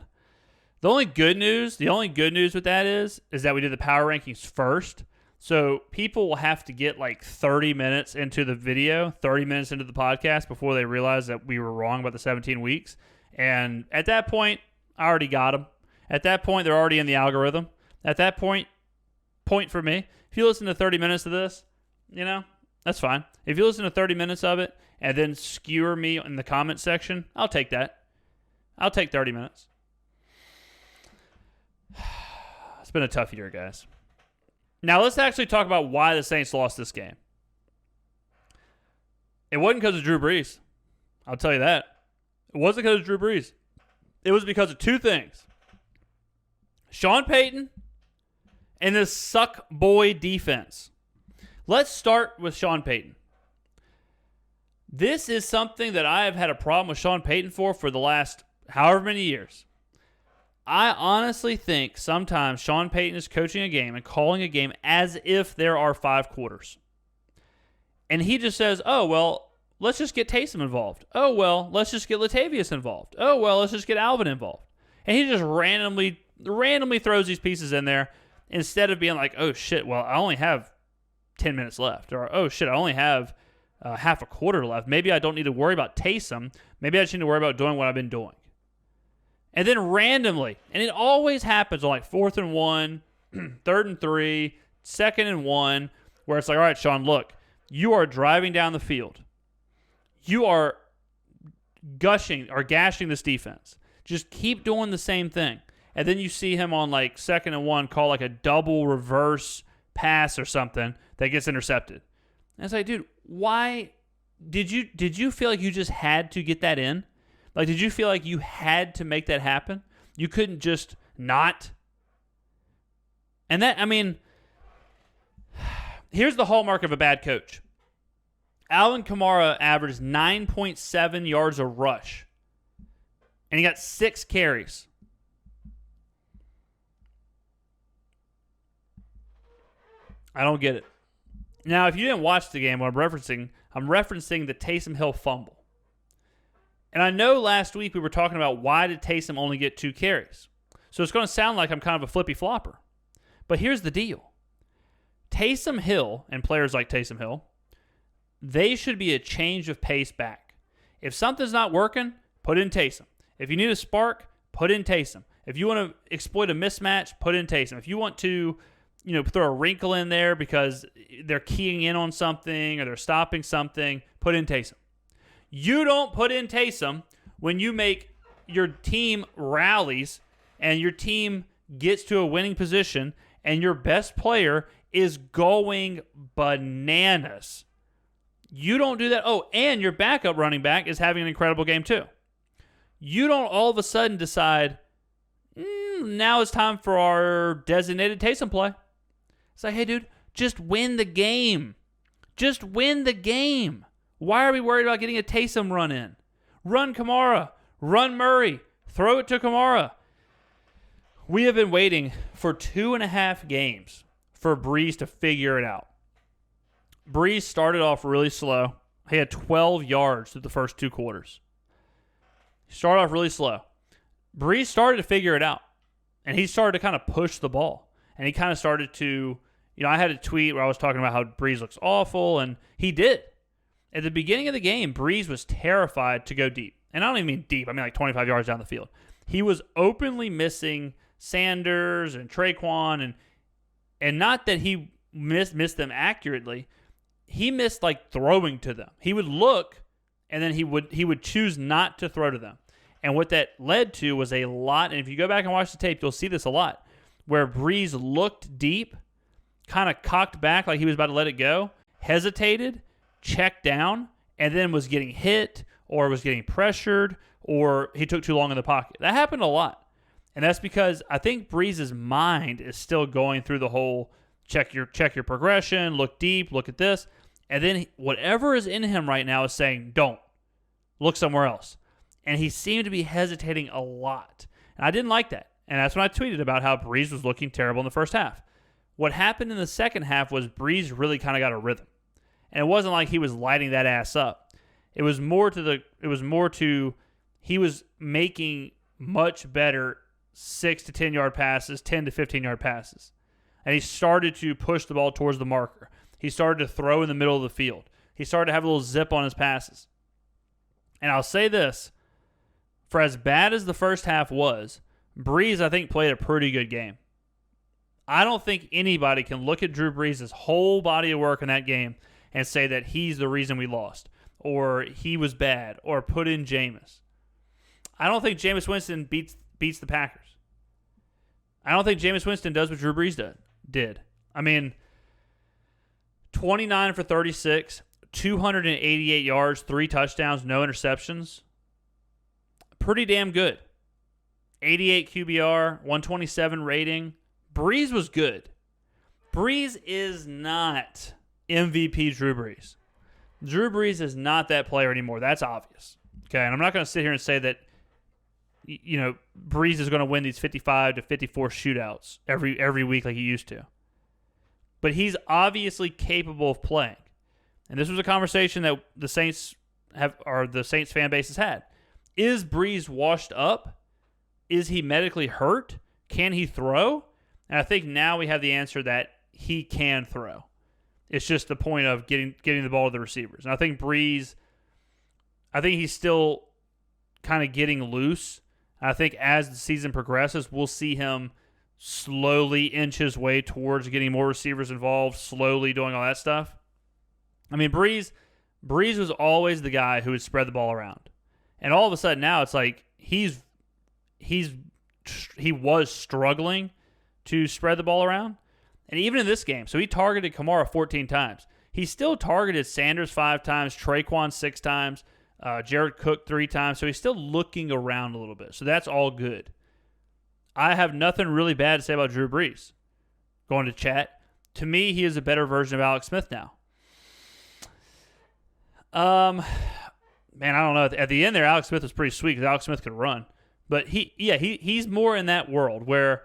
The only good news with that is that we did the power rankings first. So people will have to get like 30 minutes into the video, 30 minutes into the podcast before they realize that we were wrong about the 17 weeks. And at that point, I already got them. At that point, they're already in the algorithm. At that point for me, if you listen to 30 minutes of this, That's fine. If you listen to 30 minutes of it and then skewer me in the comment section, I'll take that. I'll take 30 minutes. It's been a tough year, guys. Now, let's actually talk about why the Saints lost this game. It wasn't because of Drew Brees. I'll tell you that. It wasn't because of Drew Brees. It was because of two things. Sean Payton and this suck boy defense. Let's start with Sean Payton. This is something that I have had a problem with Sean Payton for the last however many years. I honestly think sometimes Sean Payton is coaching a game and calling a game as if there are 5 quarters. And he just says, oh, well, let's just get Taysom involved. Oh, well, let's just get Latavius involved. Oh, well, let's just get Alvin involved. And he just randomly throws these pieces in there instead of being like, oh, shit, well, I only have 10 minutes left. Or, oh, shit, I only have half a quarter left. Maybe I don't need to worry about Taysom. Maybe I just need to worry about doing what I've been doing. And then randomly, and it always happens on like 4th and 1, 3rd and 3, 2nd and 1, where it's like, all right, Sean, look, you are driving down the field. You are gashing this defense. Just keep doing the same thing. And then you see him on like 2nd and 1 call like a double reverse pass or something that gets intercepted. And it's like, dude, why did you feel like you just had to get that in? Like, did you feel like you had to make that happen? You couldn't just not? And that, I mean, here's the hallmark of a bad coach. Alvin Kamara averaged 9.7 yards a rush. And he got 6 carries. I don't get it. Now, if you didn't watch the game, what I'm referencing the Taysom Hill fumble. And I know last week we were talking about why did Taysom only get 2 carries. So it's going to sound like I'm kind of a flippy flopper. But here's the deal. Taysom Hill and players like Taysom Hill, they should be a change of pace back. If something's not working, put in Taysom. If you need a spark, put in Taysom. If you want to exploit a mismatch, put in Taysom. If you want to, throw a wrinkle in there because they're keying in on something or they're stopping something, put in Taysom. You don't put in Taysom when you make your team rallies and your team gets to a winning position and your best player is going bananas. You don't do that. Oh, and your backup running back is having an incredible game too. You don't all of a sudden decide, now it's time for our designated Taysom play. It's like, hey, dude, just win the game. Just win the game. Why are we worried about getting a Taysom run in? Run Kamara. Run Murray. Throw it to Kamara. We have been waiting for 2.5 games for Brees to figure it out. Brees started off really slow. He had 12 yards through the first 2 quarters. He started off really slow. Brees started to figure it out. And he started to kind of push the ball. And he kind of started to, I had a tweet where I was talking about how Brees looks awful, and he did. At the beginning of the game, Brees was terrified to go deep. And I don't even mean deep. I mean like 25 yards down the field. He was openly missing Sanders and Traquan, and not that he missed them accurately. He missed like throwing to them. He would look, and then he would choose not to throw to them. And what that led to was a lot, and if you go back and watch the tape, you'll see this a lot, where Brees looked deep, kind of cocked back like he was about to let it go, hesitated, checked down, and then was getting hit or was getting pressured or he took too long in the pocket. That happened a lot. And that's because I think Brees' mind is still going through the whole check your progression, look deep, look at this. And then whatever is in him right now is saying, don't. Look somewhere else. And he seemed to be hesitating a lot. And I didn't like that. And that's when I tweeted about how Brees was looking terrible in the first half. What happened in the second half was Brees really kind of got a rhythm. And it wasn't like he was lighting that ass up. It was more to he was making much better 6 to 10 yard passes, 10 to 15 yard passes. And he started to push the ball towards the marker. He started to throw in the middle of the field. He started to have a little zip on his passes. And I'll say this, for as bad as the first half was, Brees, I think, played a pretty good game. I don't think anybody can look at Drew Brees' whole body of work in that game and say that he's the reason we lost, or he was bad, or put in Jameis. I don't think Jameis Winston beats the Packers. I don't think Jameis Winston does what Drew Brees did. I mean, 29 for 36, 288 yards, 3 touchdowns, no interceptions. Pretty damn good. 88 QBR, 127 rating. Brees was good. Brees is not MVP Drew Brees. Drew Brees is not that player anymore. That's obvious. Okay, and I'm not going to sit here and say that Brees is going to win these 55 to 54 shootouts every week like he used to. But he's obviously capable of playing. And this was a conversation that the Saints fan base has had. Is Brees washed up? Is he medically hurt? Can he throw? And I think now we have the answer that he can throw. It's just the point of getting the ball to the receivers. And I think Brees, he's still kind of getting loose. I think as the season progresses, we'll see him slowly inch his way towards getting more receivers involved, slowly doing all that stuff. I mean, Brees was always the guy who would spread the ball around. And all of a sudden now it's like he was struggling to spread the ball around. And even in this game, so he targeted Kamara 14 times. He still targeted Sanders 5 times, Traquan 6 times, Jared Cook 3 times. So he's still looking around a little bit. So that's all good. I have nothing really bad to say about Drew Brees. Going to chat. To me, he is a better version of Alex Smith now. Man, I don't know. At the end there, Alex Smith was pretty sweet because Alex Smith could run. But he's more in that world where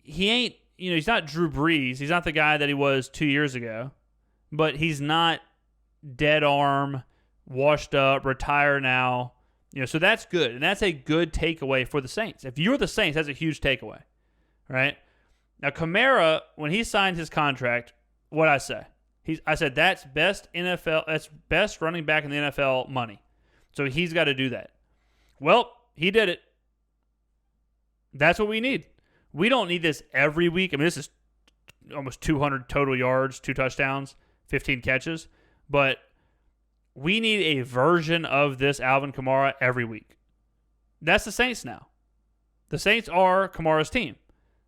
he ain't, he's not Drew Brees. He's not the guy that he was 2 years ago. But he's not dead arm, washed up, retire now. So that's good. And that's a good takeaway for the Saints. If you're the Saints, that's a huge takeaway. Right? Now, Kamara, when he signed his contract, what'd I say? I said that's best running back in the NFL money. So he's got to do that. Well, he did it. That's what we need. We don't need this every week. I mean, this is almost 200 total yards, 2 touchdowns, 15 catches. But we need a version of this Alvin Kamara every week. That's the Saints now. The Saints are Kamara's team.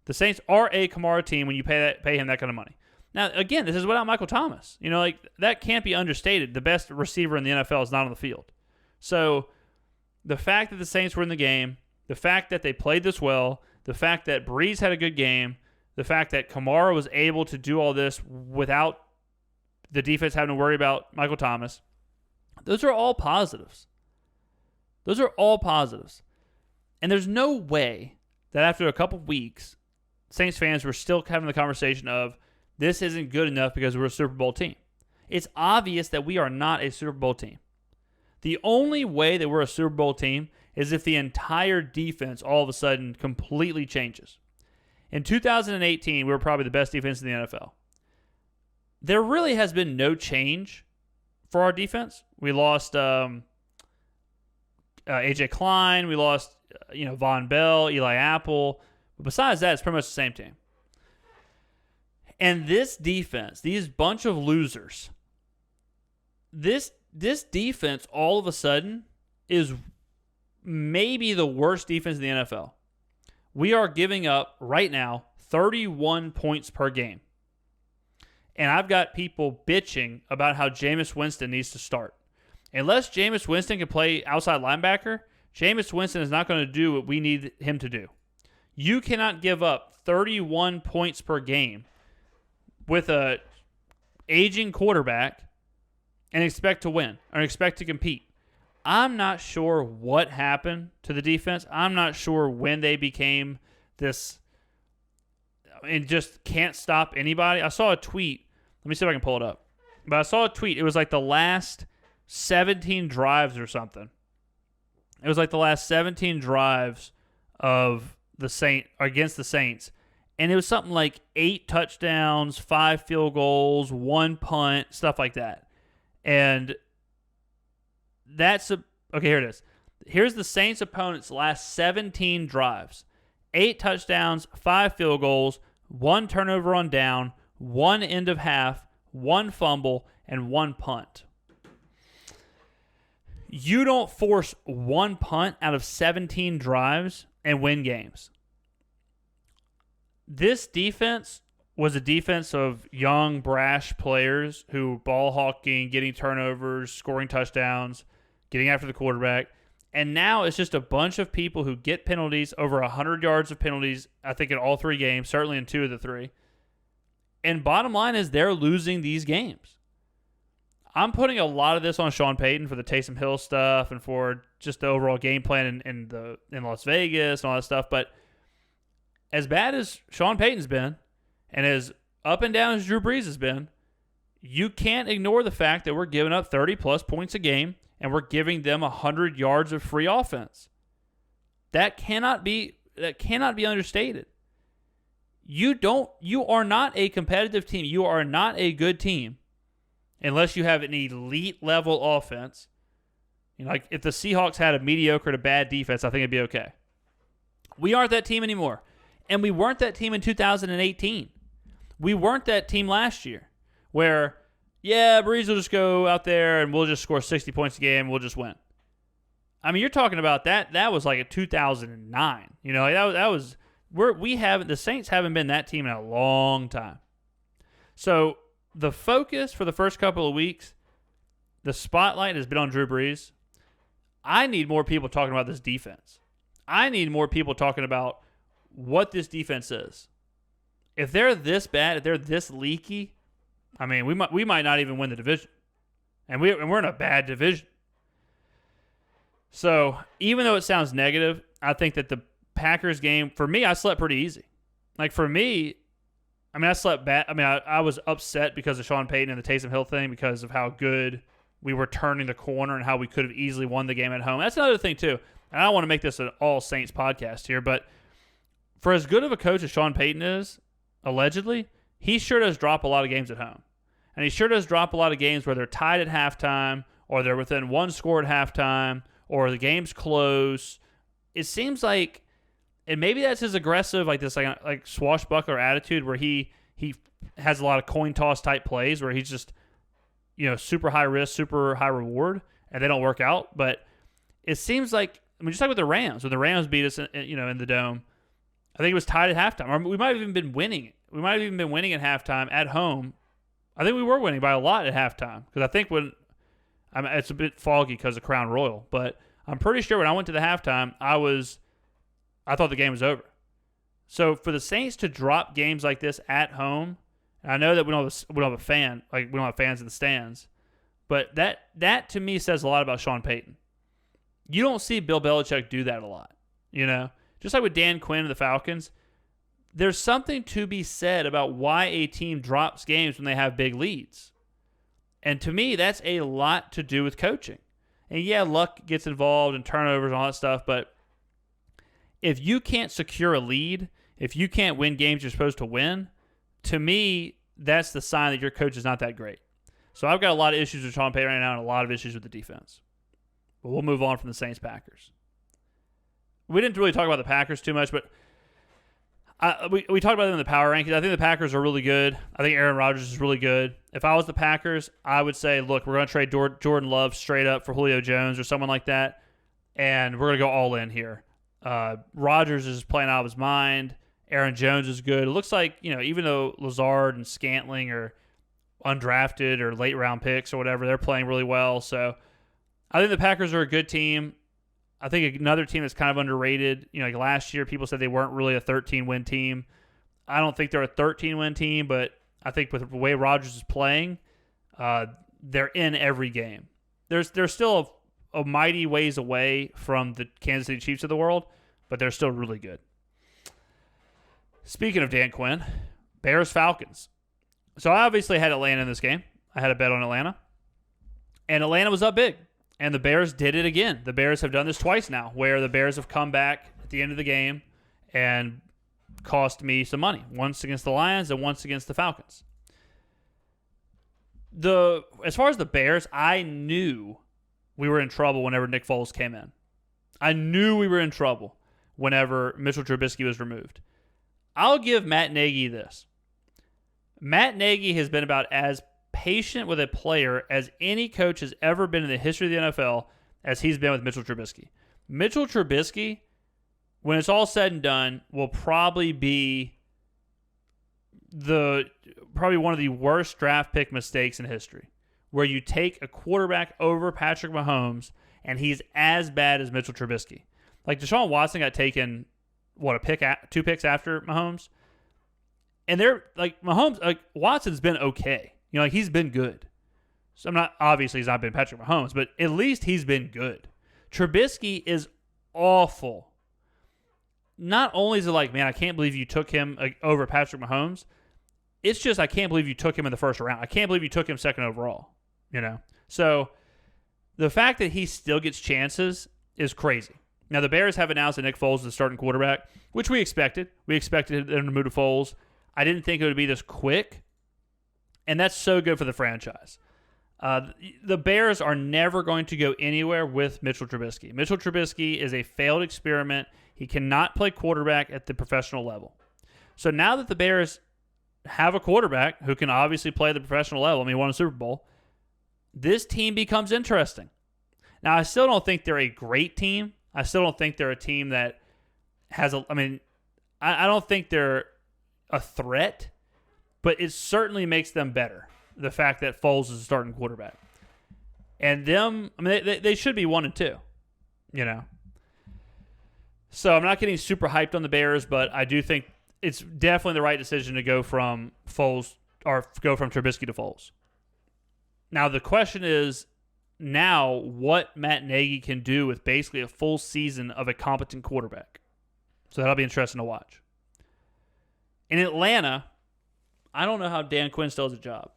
The Saints are a Kamara team when you pay him that kind of money. Now, again, this is without Michael Thomas. That can't be understated. The best receiver in the NFL is not on the field. So the fact that the Saints were in the game, the fact that they played this well, the fact that Brees had a good game, the fact that Kamara was able to do all this without the defense having to worry about Michael Thomas, those are all positives. Those are all positives. And there's no way that after a couple weeks, Saints fans were still having the conversation of, this isn't good enough because we're a Super Bowl team. It's obvious that we are not a Super Bowl team. The only way that we're a Super Bowl team is if the entire defense all of a sudden completely changes. In 2018, we were probably the best defense in the NFL. There really has been no change for our defense. We lost A.J. Klein. We lost Von Bell, Eli Apple. But besides that, it's pretty much the same team. And this defense, these bunch of losers, this defense all of a sudden is maybe the worst defense in the NFL. We are giving up right now 31 points per game. And I've got people bitching about how Jameis Winston needs to start. Unless Jameis Winston can play outside linebacker, Jameis Winston is not going to do what we need him to do. You cannot give up 31 points per game with a aging quarterback and expect to win or expect to compete. I'm not sure what happened to the defense. I'm not sure when they became this and just can't stop anybody. I saw a tweet. Let me see if I can pull it up. But I saw a tweet. It was like the last 17 drives or something. It was like the last 17 drives of against the Saints. And it was something like 8 touchdowns, 5 field goals, 1 punt, stuff like that. And okay, here it is. Here's the Saints' opponent's last 17 drives. 8 touchdowns, 5 field goals, 1 turnover on down, 1 end of half, 1 fumble, and 1 punt. You don't force 1 punt out of 17 drives and win games. This defense was a defense of young, brash players who ball hawking, getting turnovers, scoring touchdowns, getting after the quarterback. And now it's just a bunch of people who get penalties, over 100 yards of penalties, I think in all 3 games, certainly in 2 of the 3. And bottom line is they're losing these games. I'm putting a lot of this on Sean Payton for the Taysom Hill stuff and for just the overall game plan in Las Vegas and all that stuff. But as bad as Sean Payton's been, and as up and down as Drew Brees has been, you can't ignore the fact that we're giving up 30-plus points a game and we're giving them 100 yards of free offense. That cannot be understated. You are not a competitive team. You are not a good team unless you have an elite level offense. Like if the Seahawks had a mediocre to bad defense, I think it'd be okay. We aren't that team anymore. And we weren't that team in 2018. We weren't that team last year where, Breeze will just go out there and we'll just score 60 points a game and we'll just win. I mean, you're talking about that. That was like a 2009. The Saints haven't been that team in a long time. So the focus for the first couple of weeks, the spotlight has been on Drew Brees. I need more people talking about this defense. I need more people talking about what this defense is. If they're this bad, if they're this leaky, I mean, we might not even win the division. And we're in a bad division. So even though it sounds negative, I think that the Packers game, for me, I slept pretty easy. Like for me, I mean, I slept bad. I mean, I was upset because of Sean Payton and the Taysom Hill thing because of how good we were turning the corner and how we could have easily won the game at home. That's another thing, too. And I don't want to make this an all Saints podcast here, but for as good of a coach as Sean Payton is, allegedly, he sure does drop a lot of games at home. And he sure does drop a lot of games where they're tied at halftime or they're within 1 score at halftime or the game's close. It seems like, and maybe that's his aggressive, like this like swashbuckler attitude where he has a lot of coin toss type plays where he's just, super high risk, super high reward, and they don't work out. But it seems like, just like with the Rams, when the Rams beat us, in the Dome, I think it was tied at halftime. Or we might have even been winning. We might have even been winning at halftime at home. I think we were winning by a lot at halftime because I think it's a bit foggy because of Crown Royal, but I'm pretty sure when I went to the halftime, I thought the game was over. So for the Saints to drop games like this at home, and I know that we don't have a fan, like we don't have fans in the stands, but that to me says a lot about Sean Payton. You don't see Bill Belichick do that a lot, Just like with Dan Quinn and the Falcons, there's something to be said about why a team drops games when they have big leads. And to me, that's a lot to do with coaching. And yeah, luck gets involved and turnovers and all that stuff, but if you can't secure a lead, if you can't win games you're supposed to win, to me, that's the sign that your coach is not that great. So I've got a lot of issues with Sean Payton right now and a lot of issues with the defense. But we'll move on from the Saints-Packers. We didn't really talk about the Packers too much, but we talked about them in the power rankings. I think the Packers are really good. I think Aaron Rodgers is really good. If I was the Packers, I would say, look, we're going to trade Jordan Love straight up for Julio Jones or someone like that, and we're going to go all in here. Rodgers is playing out of his mind. Aaron Jones is good. It looks like, even though Lazard and Scantling are undrafted or late round picks or whatever, they're playing really well. So I think the Packers are a good team. I think another team that's kind of underrated, like last year, people said they weren't really a 13-win team. I don't think they're a 13-win team, but I think with the way Rodgers is playing, they're in every game. They're still a mighty ways away from the Kansas City Chiefs of the world, but they're still really good. Speaking of Dan Quinn, Bears-Falcons. So I obviously had Atlanta in this game. I had a bet on Atlanta. And Atlanta was up big. And the Bears did it again. The Bears have done this twice now, where the Bears have come back at the end of the game and cost me some money. Once against the Lions and once against the Falcons. As far as the Bears, I knew we were in trouble whenever Nick Foles came in. I knew we were in trouble whenever Mitchell Trubisky was removed. I'll give Matt Nagy this. Matt Nagy has been about as patient with a player as any coach has ever been in the history of the NFL as he's been with Mitchell Trubisky. Mitchell Trubisky, when it's all said and done, will probably be one of the worst draft pick mistakes in history, where you take a quarterback over Patrick Mahomes and he's as bad as Mitchell Trubisky. Like Deshaun Watson got taken, two picks after Mahomes, and they're like Watson's been okay. He's been good. So he's not been Patrick Mahomes, but at least he's been good. Trubisky is awful. Not only is it like, man, I can't believe you took him over Patrick Mahomes. It's just I can't believe you took him in the first round. I can't believe you took him second overall. So the fact that he still gets chances is crazy. Now, the Bears have announced that Nick Foles is the starting quarterback, which we expected. We expected them to move to Foles. I didn't think it would be this quick, and that's so good for the franchise. The Bears are never going to go anywhere with Mitchell Trubisky. Mitchell Trubisky is a failed experiment. He cannot play quarterback at the professional level. So now that the Bears have a quarterback who can obviously play at the professional level, he won a Super Bowl, this team becomes interesting. Now, I still don't think they're a great team. I still don't think they're a team that has I don't think they're a threat, but it certainly makes them better, the fact that Foles is a starting quarterback. And they should be 1-2, So I'm not getting super hyped on the Bears, but I do think it's definitely the right decision to go from Foles or go from Trubisky to Foles. Now, the question is now what Matt Nagy can do with basically a full season of a competent quarterback. So that'll be interesting to watch. In Atlanta, I don't know how Dan Quinn still has a job.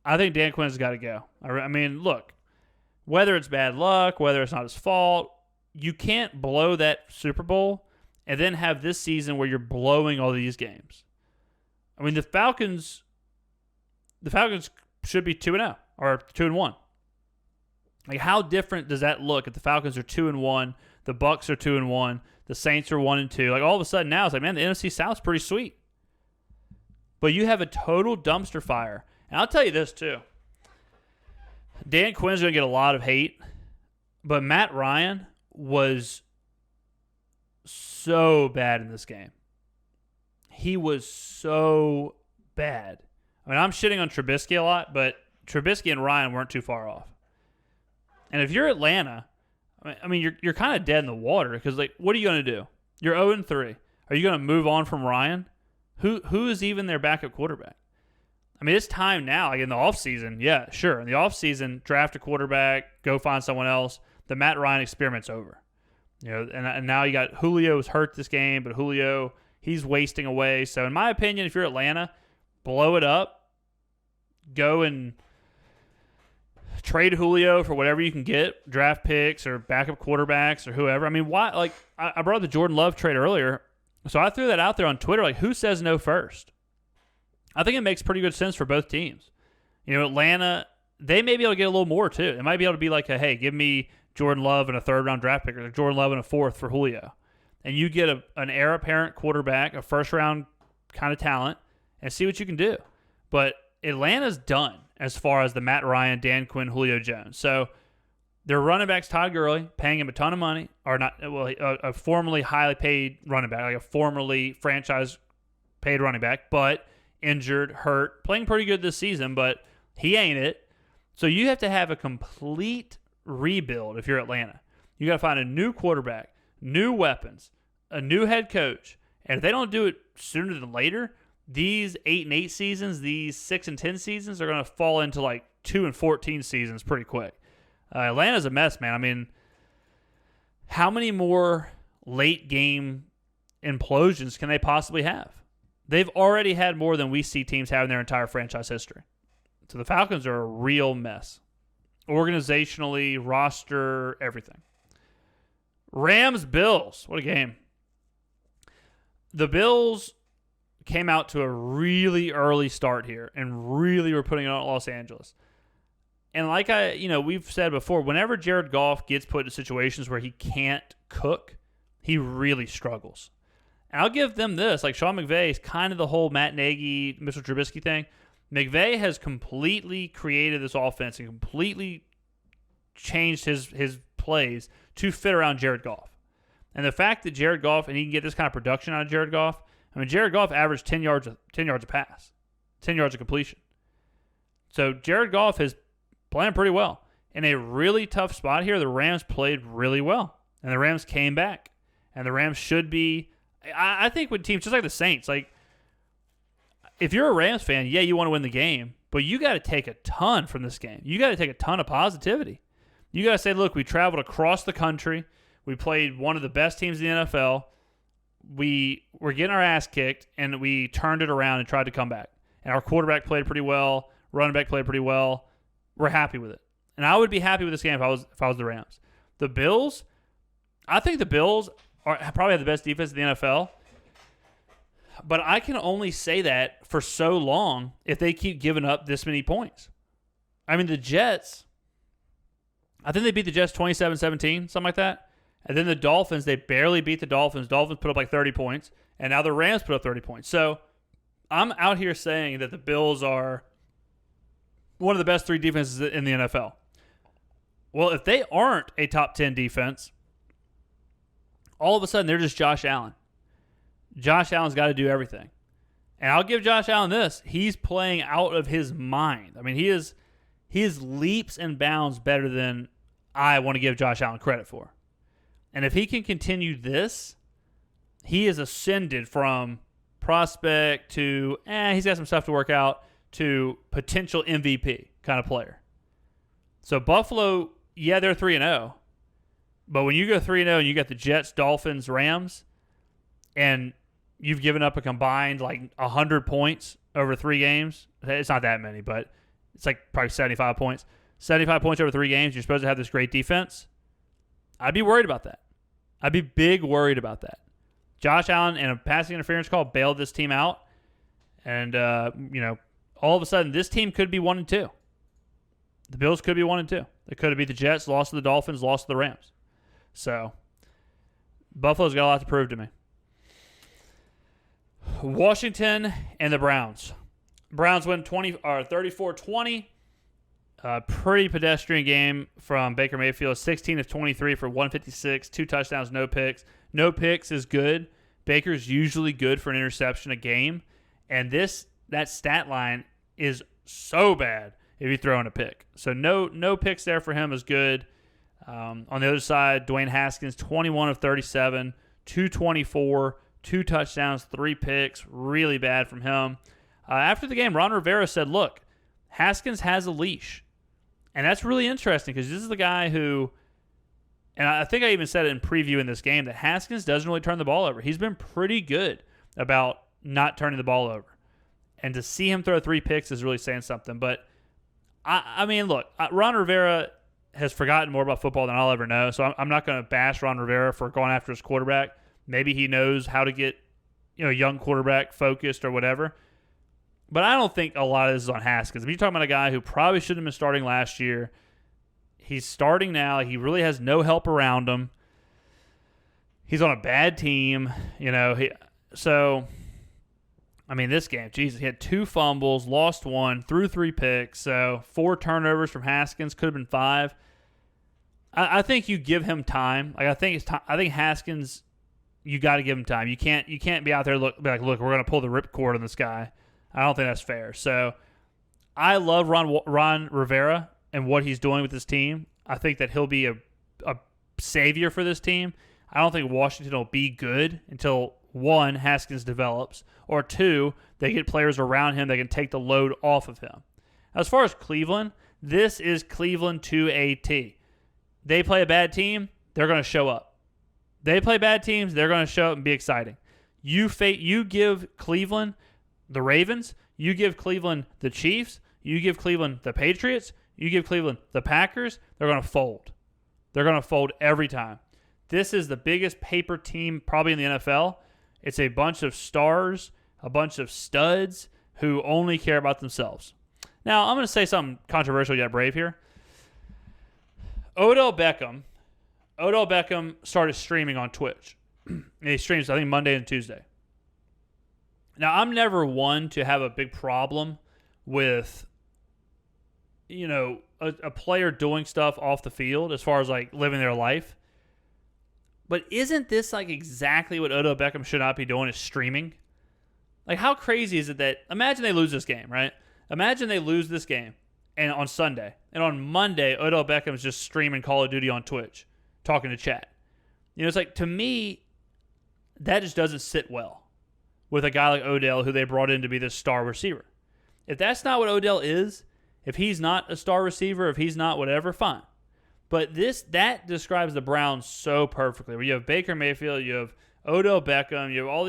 I think Dan Quinn's got to go. Look, whether it's bad luck, whether it's not his fault, you can't blow that Super Bowl and then have this season where you're blowing all these games. The Falcons should be 2-0 or 2-1. Like, how different does that look if the Falcons are 2-1, the Bucs are 2-1, the Saints are 1-2? Like, all of a sudden now it's like, man, the NFC South's pretty sweet. But you have a total dumpster fire. And I'll tell you this too. Dan Quinn's going to get a lot of hate, but Matt Ryan was so bad in this game. He was so bad. I'm shitting on Trubisky a lot, but Trubisky and Ryan weren't too far off. And if you're Atlanta, you're kind of dead in the water because, what are you going to do? You're 0-3. Are you going to move on from Ryan? Who is even their backup quarterback? It's time now. Like in the offseason, yeah, sure. In the offseason, draft a quarterback, go find someone else. The Matt Ryan experiment's over. And now you got Julio's hurt this game, but Julio, he's wasting away. So in my opinion, if you're Atlanta, blow it up. Go and trade Julio for whatever you can get, draft picks or backup quarterbacks or whoever. Why? Like I brought up the Jordan Love trade earlier, so I threw that out there on Twitter. Like, who says no first? I think it makes pretty good sense for both teams. Atlanta, they may be able to get a little more too. They might be able to be like, hey, give me Jordan Love and a third-round draft pick or Jordan Love and a fourth for Julio. And you get an heir-apparent quarterback, a first-round kind of talent, and see what you can do. But Atlanta's done as far as the Matt Ryan, Dan Quinn, Julio Jones. So their running back's Todd Gurley, paying him a ton of money, or not, a formerly highly paid running back, like a formerly franchise-paid running back, but injured, hurt, playing pretty good this season, but he ain't it. So you have to have a complete rebuild if you're Atlanta. You got to find a new quarterback, new weapons, a new head coach, and if they don't do it sooner than later, these 8-8 seasons, these 6-10 seasons are going to fall into like 2-14 seasons pretty quick. Atlanta's a mess, man. How many more late game implosions can they possibly have? They've already had more than we see teams have in their entire franchise history. So the Falcons are a real mess. Organizationally, roster, everything. Rams-Bills. What a game. The Bills came out to a really early start here and really were putting it on Los Angeles. And like we've said before, whenever Jared Goff gets put in situations where he can't cook, he really struggles. And I'll give them this. Like Sean McVay is kind of the whole Matt Nagy, Mitchell Trubisky thing. McVay has completely created this offense and completely changed his plays to fit around Jared Goff. And the fact that Jared Goff, and he can get this kind of production out of Jared Goff, I mean, Jared Goff averaged 10 yards a pass, 10 yards of completion. So Jared Goff is playing pretty well. In a really tough spot here, the Rams played really well. And the Rams came back. And the Rams should be, I think with teams just like the Saints, like if you're a Rams fan, yeah, you want to win the game, but you got to take a ton from this game. You got to take a ton of positivity. You got to say, look, we traveled across the country. We played one of the best teams in the NFL. We were getting our ass kicked, and we turned it around and tried to come back. And our quarterback played pretty well. Running back played pretty well. We're happy with it. And I would be happy with this game if I was the Rams. The Bills, I think the Bills probably have the best defense in the NFL. But I can only say that for so long if they keep giving up this many points. I mean, the Jets, I think they beat the Jets 27-17, something like that. And then the Dolphins, they barely beat the Dolphins. Dolphins put up like 30 points. And now the Rams put up 30 points. So I'm out here saying that the Bills are one of the best 3 defenses in the NFL. Well, if they aren't a top 10 defense, all of a sudden they're just Josh Allen. Josh Allen's got to do everything. And I'll give Josh Allen this. He's playing out of his mind. I mean, he is leaps and bounds better than I want to give Josh Allen credit for. And if he can continue this, he is ascended from prospect to, he's got some stuff to work out, to potential MVP kind of player. So Buffalo, yeah, they're 3-0. But when you go 3-0 and you got the Jets, Dolphins, Rams, and you've given up a combined like 100 points over 3 games, it's not that many, but it's like probably 75 points. 75 points over 3 games, you're supposed to have this great defense. I'd be worried about that. I'd be big worried about that. Josh Allen and a passing interference call bailed this team out. And, all of a sudden this team could be 1-2. The Bills could be 1-2. They could have beat the Jets, lost to the Dolphins, lost to the Rams. So, Buffalo's got a lot to prove to me. Washington and the Browns. Browns win 34-20. Pretty pedestrian game from Baker Mayfield. 16 of 23 for 156, 2 touchdowns, no picks. No picks is good. Baker's usually good for an interception a game. And that stat line is so bad if you throw in a pick. So no picks there for him is good. On the other side, Dwayne Haskins, 21 of 37, 224, 2 touchdowns, 3 picks. Really bad from him. After the game, Ron Rivera said, look, Haskins has a leash. And that's really interesting because this is the guy who, and I think I even said it in previewing this game, that Haskins doesn't really turn the ball over. He's been pretty good about not turning the ball over. And to see him throw 3 picks is really saying something. But, I mean, look, Ron Rivera has forgotten more about football than I'll ever know. So I'm not going to bash Ron Rivera for going after his quarterback. Maybe he knows how to get a young quarterback focused or whatever. But I don't think a lot of this is on Haskins. I mean, you're talking about a guy who probably shouldn't have been starting last year. He's starting now. He really has no help around him. He's on a bad team. I mean, this game, Jesus, he had 2 fumbles, lost 1, threw 3 picks. So 4 turnovers from Haskins, could have been 5. I think you give him time. Like I think Haskins, you got to give him time. You can't be out there look, we're going to pull the ripcord on this guy. I don't think that's fair. So I love Ron Rivera and what he's doing with this team. I think that he'll be a savior for this team. I don't think Washington will be good until, 1, Haskins develops, or 2, they get players around him that can take the load off of him. As far as Cleveland, this is Cleveland to a T. They play a bad team, they're going to show up. They play bad teams, they're going to show up and be exciting. You give Cleveland the Ravens, you give Cleveland the Chiefs, you give Cleveland the Patriots, you give Cleveland the Packers, they're going to fold. They're going to fold every time. This is the biggest paper team probably in the NFL. It's a bunch of stars, a bunch of studs who only care about themselves. Now, I'm going to say something controversial yet brave here. Odell Beckham started streaming on Twitch. And he streams, I think, Monday and Tuesday. Now, I'm never one to have a big problem with, a player doing stuff off the field as far as like living their life. But isn't this like exactly what Odell Beckham should not be doing, is streaming? Like, how crazy is it that, imagine they lose this game, right? Imagine they lose this game and on Sunday, and on Monday, Odell Beckham is just streaming Call of Duty on Twitch, talking to chat. It's like, to me, that just doesn't sit well with a guy like Odell, who they brought in to be this star receiver. If that's not what Odell is, if he's not a star receiver, if he's not whatever, fine. But that describes the Browns so perfectly. Where you have Baker Mayfield, you have Odell Beckham, you have all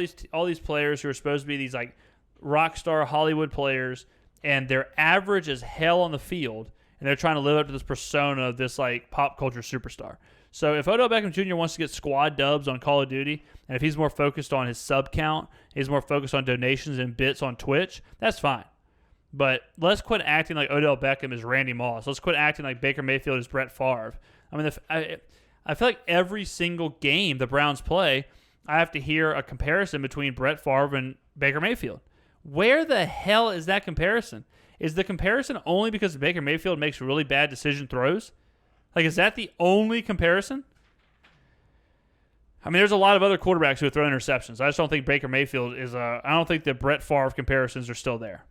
these players who are supposed to be these like rock star Hollywood players, and they're average as hell on the field, and they're trying to live up to this persona of this like pop culture superstar. So if Odell Beckham Jr. wants to get squad dubs on Call of Duty, and if he's more focused on his sub count, he's more focused on donations and bits on Twitch, that's fine. But let's quit acting like Odell Beckham is Randy Moss. Let's quit acting like Baker Mayfield is Brett Favre. I mean, I feel like every single game the Browns play, I have to hear a comparison between Brett Favre and Baker Mayfield. Where the hell is that comparison? Is the comparison only because Baker Mayfield makes really bad decision throws? Like, is that the only comparison? I mean, there's a lot of other quarterbacks who throw interceptions. I just don't think Baker Mayfield is I don't think the Brett Favre comparisons are still there.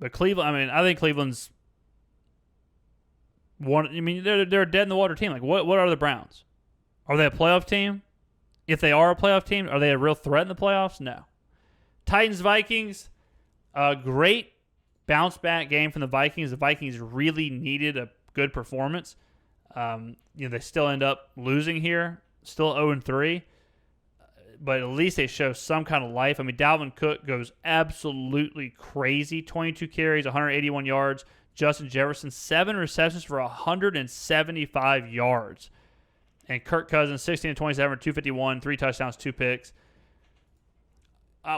But Cleveland, I think Cleveland's one. I mean, they're a dead in the water team. Like, what are the Browns? Are they a playoff team? If they are a playoff team, are they a real threat in the playoffs? No. Titans Vikings, a great bounce back game from the Vikings. The Vikings really needed a good performance. They still end up losing here, still 0-3. But at least they show some kind of life. I mean, Dalvin Cook goes absolutely crazy. 22 carries, 181 yards. Justin Jefferson, 7 receptions for 175 yards. And Kirk Cousins, 16-27, 251, 3 touchdowns, 2 picks.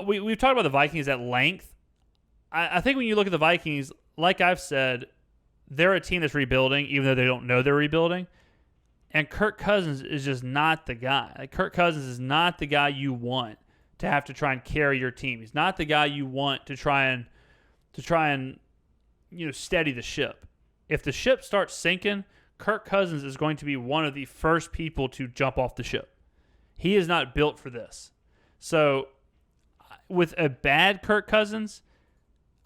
We've talked about the Vikings at length. I think when you look at the Vikings, like I've said, they're a team that's rebuilding, even though they don't know they're rebuilding. And Kirk Cousins is just not the guy. Like, Kirk Cousins is not the guy you want to have to try and carry your team. He's not the guy you want to try and steady the ship. If the ship starts sinking, Kirk Cousins is going to be one of the first people to jump off the ship. He is not built for this. So with a bad Kirk Cousins,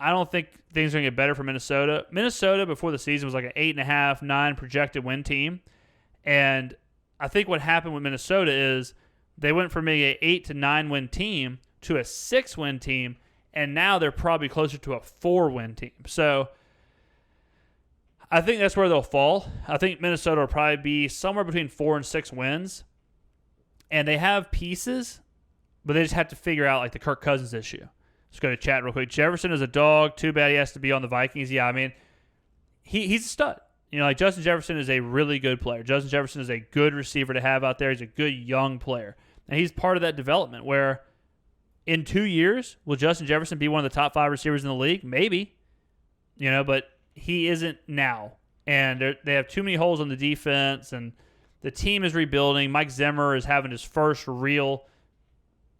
I don't think things are going to get better for Minnesota. Minnesota before the season was like an 8.5, 9 projected win team. And I think what happened with Minnesota is they went from being an 8 to 9 win team to a 6 win team, and now they're probably closer to a 4 win team. So I think that's where they'll fall. I think Minnesota will probably be somewhere between 4 and 6 wins, and they have pieces, but they just have to figure out like the Kirk Cousins issue. Let's go to chat real quick. Jefferson is a dog. Too bad he has to be on the Vikings. Yeah, I mean, he's a stud. Like Justin Jefferson is a really good player. Justin Jefferson is a good receiver to have out there. He's a good young player. And he's part of that development where in 2 years, will Justin Jefferson be one of the top 5 receivers in the league? Maybe. But he isn't now. And they have too many holes on the defense, and the team is rebuilding. Mike Zimmer is having his first real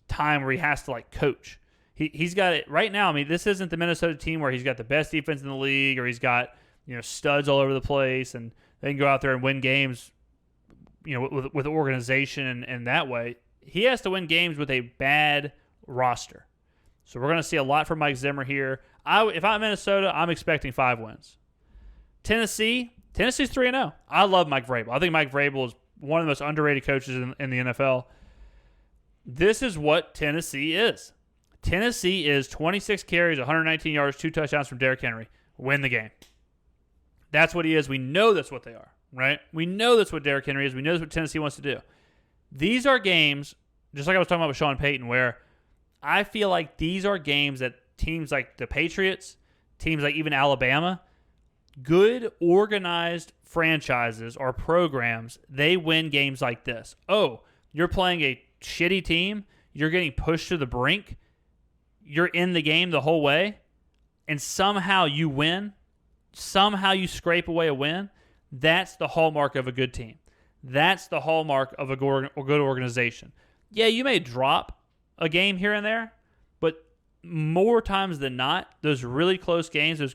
time where he has to, coach. He's got it right now. I mean, this isn't the Minnesota team where he's got the best defense in the league or he's got studs all over the place, and they can go out there and win games, with organization and that way. He has to win games with a bad roster. So we're going to see a lot from Mike Zimmer here. If I'm Minnesota, I'm expecting 5 wins. Tennessee's 3-0. I love Mike Vrabel. I think Mike Vrabel is one of the most underrated coaches in the NFL. This is what Tennessee is. Tennessee is 26 carries, 119 yards, 2 touchdowns from Derrick Henry. Win the game. That's what he is. We know that's what they are, right? We know that's what Derrick Henry is. We know that's what Tennessee wants to do. These are games, just like I was talking about with Sean Payton, where I feel like these are games that teams like the Patriots, teams like even Alabama, good organized franchises or programs, they win games like this. Oh, you're playing a shitty team. You're getting pushed to the brink. You're in the game the whole way, and somehow you win. Somehow you scrape away a win. That's the hallmark of a good team. That's the hallmark of a good organization. Yeah, you may drop a game here and there, but more times than not, those really close games, those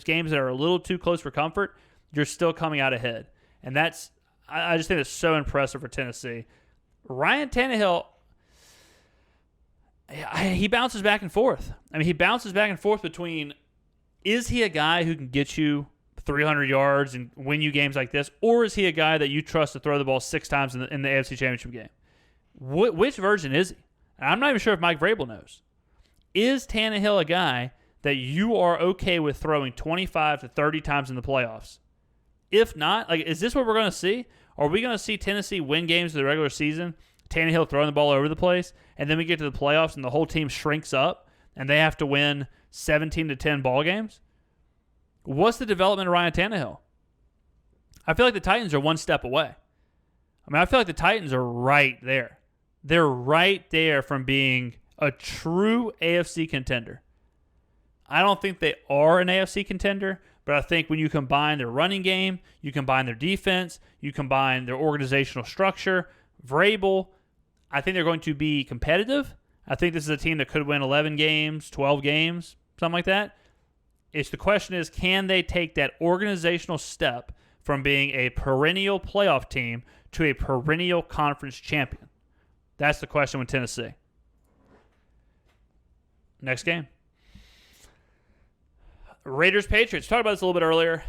games that are a little too close for comfort, you're still coming out ahead. And I just think that's so impressive for Tennessee. Ryan Tannehill, he bounces back and forth. I mean, he bounces back and forth between, is he a guy who can get you 300 yards and win you games like this, or is he a guy that you trust to throw the ball 6 times in the AFC Championship game? Which version is he? And I'm not even sure if Mike Vrabel knows. Is Tannehill a guy that you are okay with throwing 25 to 30 times in the playoffs? If not, is this what we're going to see? Are we going to see Tennessee win games in the regular season, Tannehill throwing the ball over the place, and then we get to the playoffs and the whole team shrinks up and they have to win 17-10 ball games? What's the development of Ryan Tannehill? I feel like the Titans are one step away. I mean, I feel like the Titans are right there. They're right there from being a true AFC contender. I don't think they are an AFC contender, but I think when you combine their running game, you combine their defense, you combine their organizational structure, Vrabel, I think they're going to be competitive. I think this is a team that could win 11 games, 12 games, something like that. The question is, can they take that organizational step from being a perennial playoff team to a perennial conference champion? That's the question with Tennessee. Next game. Raiders-Patriots. Talked about this a little bit earlier.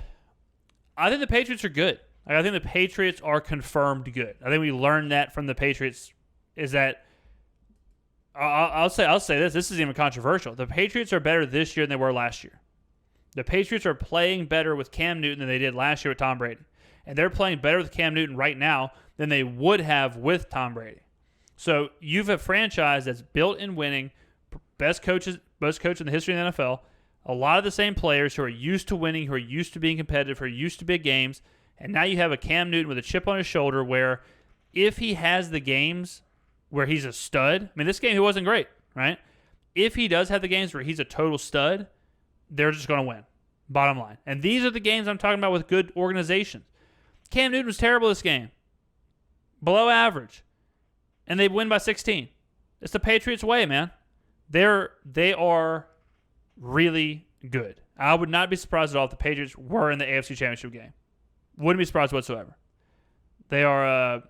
I think the Patriots are good. I think the Patriots are confirmed good. I think we learned that from the Patriots is that I'll say this. This isn't even controversial. The Patriots are better this year than they were last year. The Patriots are playing better with Cam Newton than they did last year with Tom Brady. And they're playing better with Cam Newton right now than they would have with Tom Brady. So you've a franchise that's built in winning, best coach in the history of the NFL, a lot of the same players who are used to winning, who are used to being competitive, who are used to big games, and now you have a Cam Newton with a chip on his shoulder where if he has the games where he's a stud, I mean, this game he wasn't great, right? If he does have the games where he's a total stud, they're just going to win, bottom line. And these are the games I'm talking about with good organizations. Cam Newton was terrible this game, below average, and they win by 16. It's the Patriots way, man. They are really good. I would not be surprised at all if the Patriots were in the AFC Championship game. Wouldn't be surprised whatsoever. They're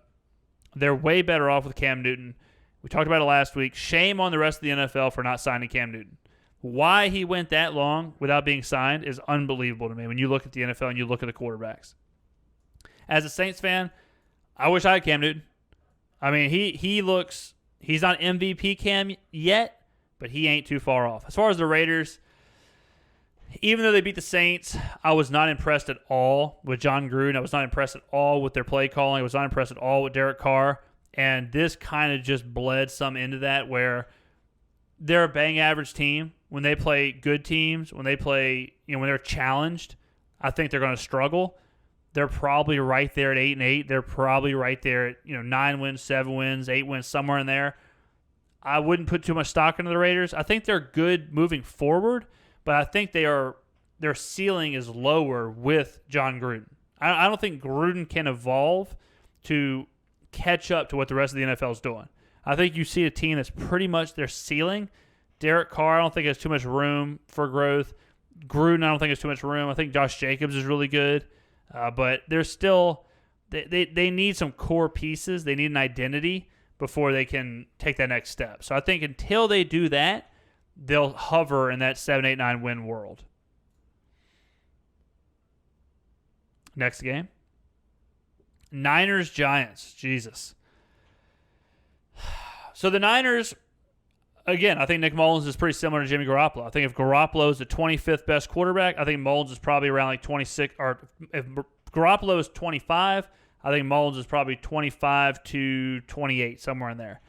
way better off with Cam Newton. We talked about it last week. Shame on the rest of the NFL for not signing Cam Newton. Why he went that long without being signed is unbelievable to me when you look at the NFL and you look at the quarterbacks. As a Saints fan, I wish I had Cam Newton. I mean, he's not MVP Cam yet, but he ain't too far off. As far as the Raiders, even though they beat the Saints, I was not impressed at all with John Gruden. I was not impressed at all with their play calling. I was not impressed at all with Derek Carr. And this kind of just bled some into that where they're a bang average team. When they play good teams, when when they're challenged, I think they're going to struggle. They're probably right there at 8-8. They're probably right there at 9 wins, 7 wins, 8 wins, somewhere in there. I wouldn't put too much stock into the Raiders. I think they're good moving forward, but I think their ceiling is lower with John Gruden. I don't think Gruden can evolve to catch up to what the rest of the NFL is doing. I think you see a team that's pretty much their ceiling. Derek Carr, I don't think has too much room for growth. Gruden, I don't think has too much room. I think Josh Jacobs is really good. But they're still they need some core pieces. They need an identity before they can take that next step. So I think until they do that, they'll hover in that 7, 8, 9 win world. Next game. Niners-Giants. Jesus. So the Niners, again, I think Nick Mullins is pretty similar to Jimmy Garoppolo. I think if Garoppolo is the 25th best quarterback, I think Mullins is probably around like 26. Or if Garoppolo is 25, I think Mullins is probably 25 to 28, somewhere in there.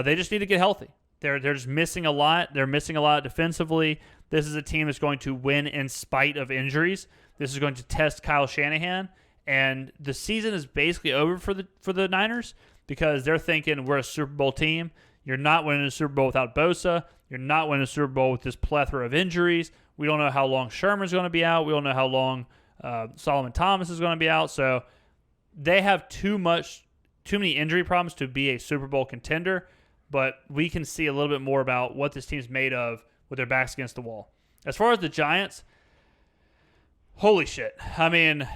They just need to get healthy. They're just missing a lot. They're missing a lot defensively. This is a team that's going to win in spite of injuries. This is going to test Kyle Shanahan, and the season is basically over for the Niners because they're thinking we're a Super Bowl team. You're not winning a Super Bowl without Bosa. You're not winning a Super Bowl with this plethora of injuries. We don't know how long Sherman's going to be out. We don't know how long Solomon Thomas is going to be out. So they have too many injury problems to be a Super Bowl contender. But we can see a little bit more about what this team's made of with their backs against the wall. As far as the Giants, holy shit. I mean,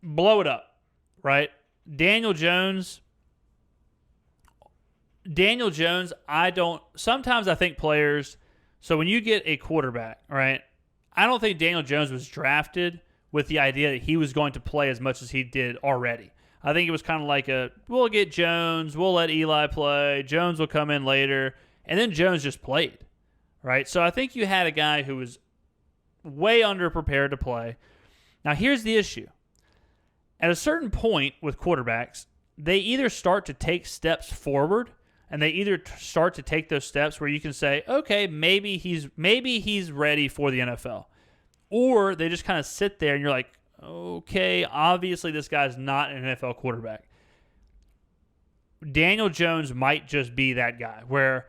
blow it up, right? Daniel Jones, sometimes I think players, so when you get a quarterback, right, I don't think Daniel Jones was drafted with the idea that he was going to play as much as he did already. I think it was kind of like we'll get Jones, we'll let Eli play, Jones will come in later, and then Jones just played, right? So I think you had a guy who was way underprepared to play. Now here's the issue. At a certain point with quarterbacks, they either start to take steps forward, and they either start to take those steps where you can say, okay, maybe he's ready for the NFL. Or they just kind of sit there and you're like, okay, obviously this guy's not an NFL quarterback. Daniel Jones might just be that guy where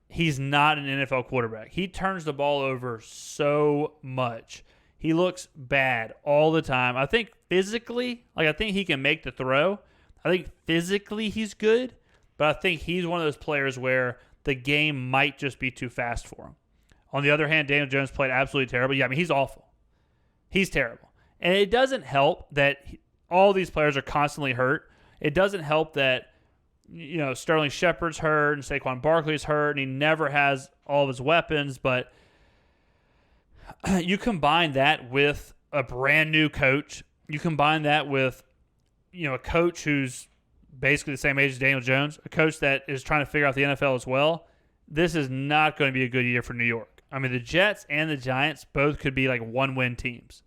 he's not an NFL quarterback. He turns the ball over so much. He looks bad all the time. I think physically, I think he can make the throw. I think physically he's good, but I think he's one of those players where the game might just be too fast for him. On the other hand, Daniel Jones played absolutely terrible. Yeah, I mean, he's awful. He's terrible. And it doesn't help that all these players are constantly hurt. It doesn't help that, Sterling Shepard's hurt and Saquon Barkley's hurt and he never has all of his weapons. But you combine that with a brand new coach. You combine that with, a coach who's basically the same age as Daniel Jones, a coach that is trying to figure out the NFL as well. This is not going to be a good year for New York. I mean, the Jets and the Giants both could be like one-win teams.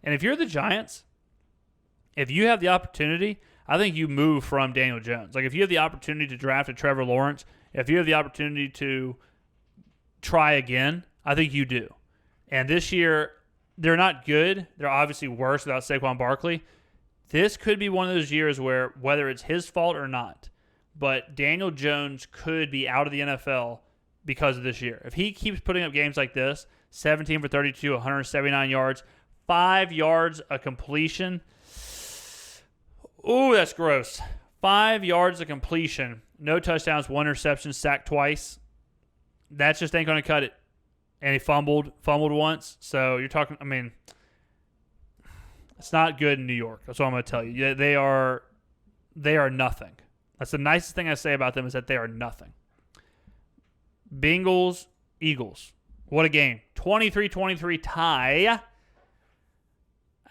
And if you're the Giants, if you have the opportunity, I think you move from Daniel Jones. Like if you have the opportunity to draft a Trevor Lawrence, if you have the opportunity to try again, I think you do. And this year, they're not good. They're obviously worse without Saquon Barkley. This could be one of those years where, whether it's his fault or not, but Daniel Jones could be out of the NFL because of this year. If he keeps putting up games like this, 17 for 32, 179 yards, 5 yards a completion. Ooh, that's gross. 5 yards of completion, no touchdowns, 1 interception, sacked twice. That just ain't going to cut it. And he fumbled once. So you're talking, I mean, it's not good in New York. That's what I'm going to tell you. They are nothing. That's the nicest thing I say about them is that they are nothing. Bengals, Eagles. What a game. 23-23 tie.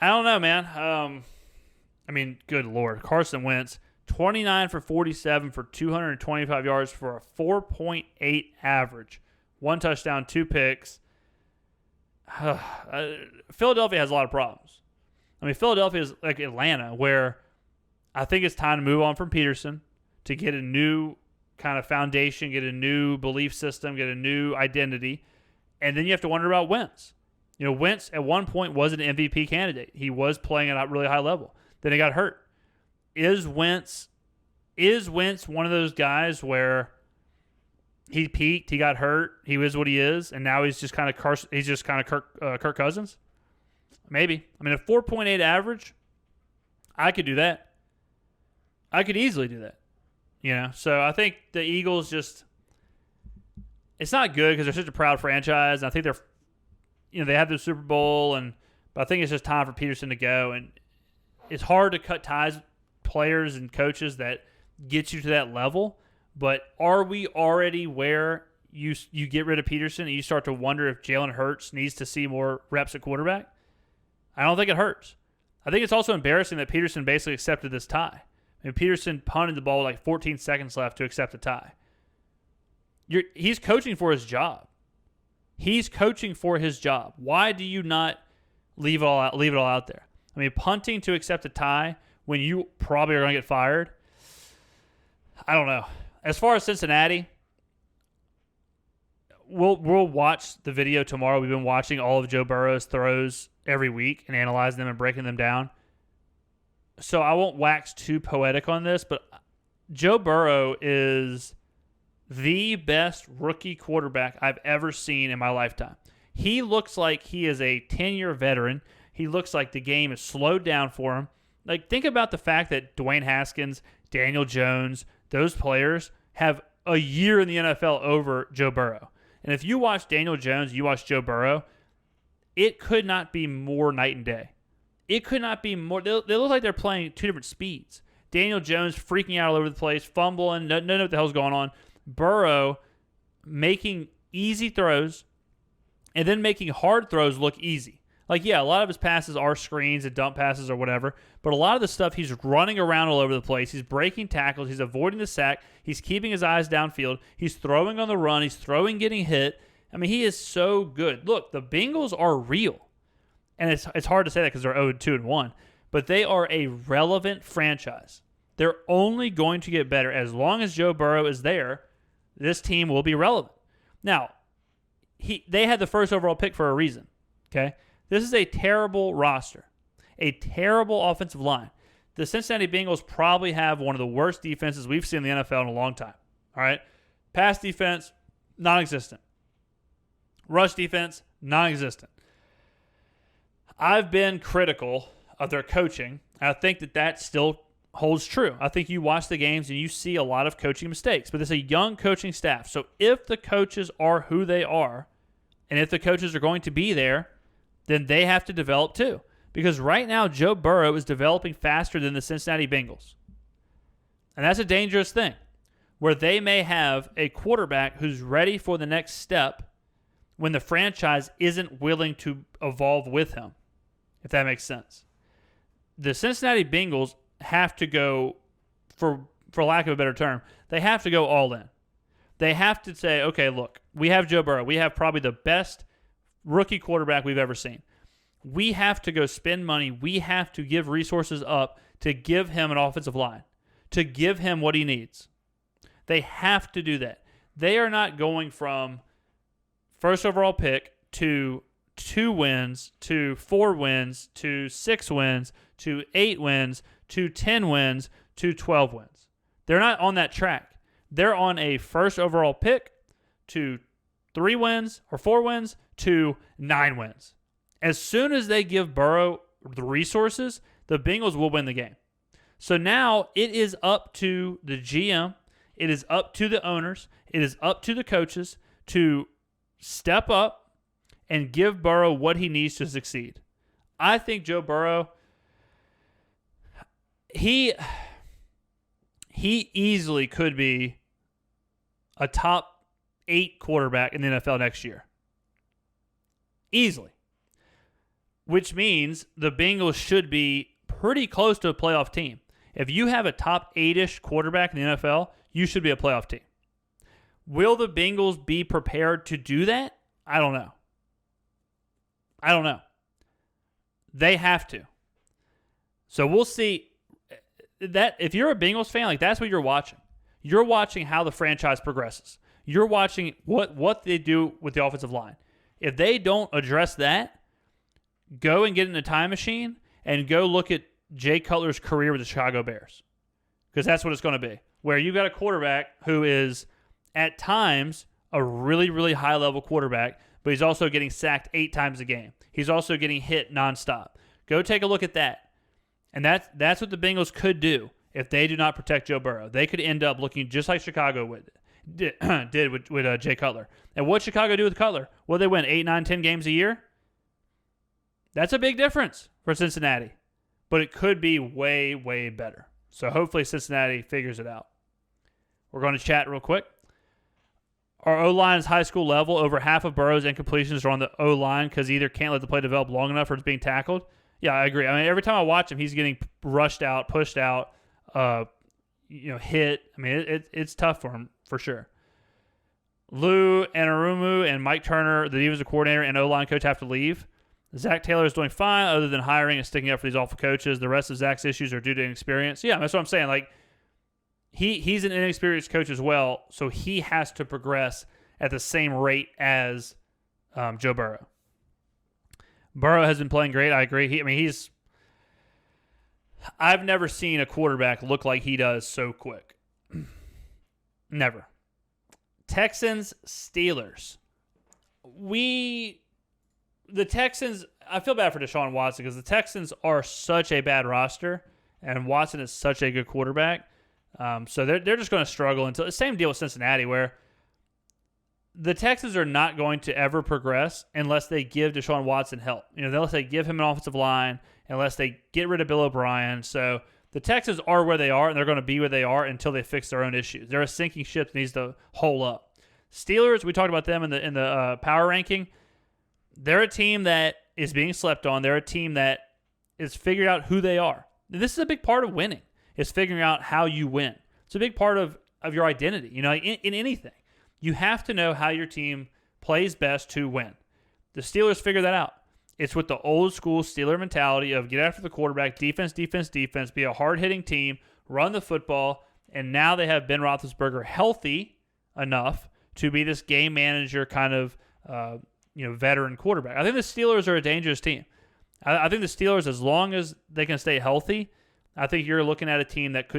I don't know, man. I mean, good Lord. Carson Wentz, 29 for 47 for 225 yards for a 4.8 average. 1 touchdown, 2 picks. Philadelphia has a lot of problems. I mean, Philadelphia is like Atlanta, where I think it's time to move on from Peterson to get a new kind of foundation, get a new belief system, get a new identity. And then you have to wonder about Wentz. Wentz at one point was an MVP candidate. He was playing at a really high level. Then he got hurt. Is Wentz one of those guys where he peaked, he got hurt, he is what he is, and now he's just kind of Kirk Cousins? Maybe. I mean, a 4.8 average, I could do that. I could easily do that. So I think the Eagles just, it's not good because they're such a proud franchise. And I think they're, they have the Super Bowl, but I think it's just time for Peterson to go. And it's hard to cut ties with players and coaches that get you to that level. But are we already where you get rid of Peterson and you start to wonder if Jalen Hurts needs to see more reps at quarterback? I don't think it hurts. I think it's also embarrassing that Peterson basically accepted this tie. I mean, Peterson punted the ball with like 14 seconds left to accept a tie. He's coaching for his job. He's coaching for his job. Why do you not leave it all out there? I mean, punting to accept a tie when you probably are going to get fired, I don't know. As far as Cincinnati, we'll watch the video tomorrow. We've been watching all of Joe Burrow's throws every week and analyzing them and breaking them down. So I won't wax too poetic on this, but Joe Burrow is the best rookie quarterback I've ever seen in my lifetime. He looks like he is a 10-year veteran. He looks like the game is slowed down for him. Like, think about the fact that Dwayne Haskins, Daniel Jones, those players have a year in the NFL over Joe Burrow. And if you watch Daniel Jones, you watch Joe Burrow, it could not be more night and day. It could not be more. They look like they're playing two different speeds. Daniel Jones freaking out all over the place, fumbling, no what the hell's going on. Burrow making easy throws and then making hard throws look easy. Like, yeah, a lot of his passes are screens and dump passes or whatever, but a lot of the stuff he's running around all over the place. He's breaking tackles. He's avoiding the sack. He's keeping his eyes downfield. He's throwing on the run. He's throwing, getting hit. I mean, he is so good. Look, the Bengals are real. And it's hard to say that because they're 0-2-1, but they are a relevant franchise. They're only going to get better. As long as Joe Burrow is there, this team will be relevant. Now, they had the first overall pick for a reason, okay? This is a terrible roster, a terrible offensive line. The Cincinnati Bengals probably have one of the worst defenses we've seen in the NFL in a long time, all right? Pass defense, non-existent. Rush defense, non-existent. I've been critical of their coaching. I think that still holds true. I think you watch the games and you see a lot of coaching mistakes, but it's a young coaching staff. So if the coaches are who they are, and if the coaches are going to be there, then they have to develop too. Because right now, Joe Burrow is developing faster than the Cincinnati Bengals. And that's a dangerous thing, where they may have a quarterback who's ready for the next step when the franchise isn't willing to evolve with him, if that makes sense. The Cincinnati Bengals have to go, for lack of a better term, they have to go all in. They have to say, okay, look, we have Joe Burrow. We have probably the best rookie quarterback we've ever seen. We have to go spend money. We have to give resources up to give him an offensive line, to give him what he needs. They have to do that. They are not going from first overall pick to 2 wins, to 4 wins, to 6 wins, to 8 wins, to 10 wins, to 12 wins. They're not on that track. They're on a first overall pick to 3 wins or 4 wins to 9 wins. As soon as they give Burrow the resources, the Bengals will win the game. So now it is up to the GM, it is up to the owners, it is up to the coaches to step up and give Burrow what he needs to succeed. I think Joe Burrow, he easily could be a top 8 quarterback in the NFL next year. Easily. Which means the Bengals should be pretty close to a playoff team. If you have a top 8-ish quarterback in the NFL, you should be a playoff team. Will the Bengals be prepared to do that? I don't know. They have to. So we'll see. That if you're a Bengals fan, like that's what you're watching. You're watching how the franchise progresses. You're watching what they do with the offensive line. If they don't address that, go and get in a time machine and go look at Jay Cutler's career with the Chicago Bears. Because that's what it's going to be. Where you've got a quarterback who is, at times, a really, really high-level quarterback, but he's also getting sacked 8 times a game. He's also getting hit nonstop. Go take a look at that. And that's what the Bengals could do if they do not protect Joe Burrow. They could end up looking just like Chicago did with Jay Cutler. And what Chicago do with Cutler? Well, they win 8, 9, 10 games a year. That's a big difference for Cincinnati. But it could be way, way better. So hopefully Cincinnati figures it out. We're going to chat real quick. Our O-line is high school level. Over half of Burrow's incompletions are on the O-line because he either can't let the play develop long enough or it's being tackled. Yeah, I agree. I mean, every time I watch him, he's getting rushed out, pushed out, hit. I mean, it's tough for him for sure. Lou Anarumu and Mike Turner, the defensive coordinator and O-line coach, have to leave. Zach Taylor is doing fine other than hiring and sticking up for these awful coaches. The rest of Zach's issues are due to inexperience. Yeah, that's what I'm saying. Like, he's an inexperienced coach as well, so he has to progress at the same rate as Joe Burrow. Burrow has been playing great. I agree. I've never seen a quarterback look like he does so quick. Never. Texans, Steelers. The Texans, I feel bad for Deshaun Watson because the Texans are such a bad roster and Watson is such a good quarterback. So they're just going to struggle until the same deal with Cincinnati where the Texans are not going to ever progress unless they give Deshaun Watson help. Unless they give him an offensive line, unless they get rid of Bill O'Brien. So the Texans are where they are, and they're going to be where they are until they fix their own issues. They're a sinking ship that needs to hole up. Steelers, we talked about them in the power ranking. They're a team that is being slept on. They're a team that is figuring out who they are. This is a big part of winning, is figuring out how you win. It's a big part of your identity. In anything, you have to know how your team plays best to win. The Steelers figure that out. It's with the old school Steeler mentality of get after the quarterback, defense, be a hard-hitting team, run the football, and now they have Ben Roethlisberger healthy enough to be this game manager kind of veteran quarterback. I think the Steelers are a dangerous team. I think the Steelers, as long as they can stay healthy, I think you're looking at a team that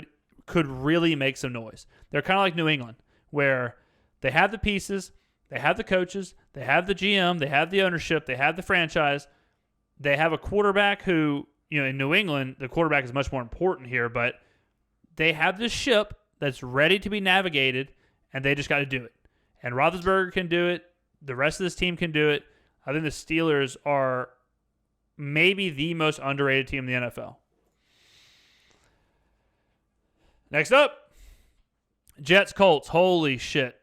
could really make some noise. They're kind of like New England, where they have the pieces, they have the coaches, they have the GM, they have the ownership, they have the franchise. They have a quarterback who, in New England, the quarterback is much more important here, but they have this ship that's ready to be navigated, and they just got to do it. And Roethlisberger can do it. The rest of this team can do it. I think the Steelers are maybe the most underrated team in the NFL. Next up, Jets-Colts. Holy shit.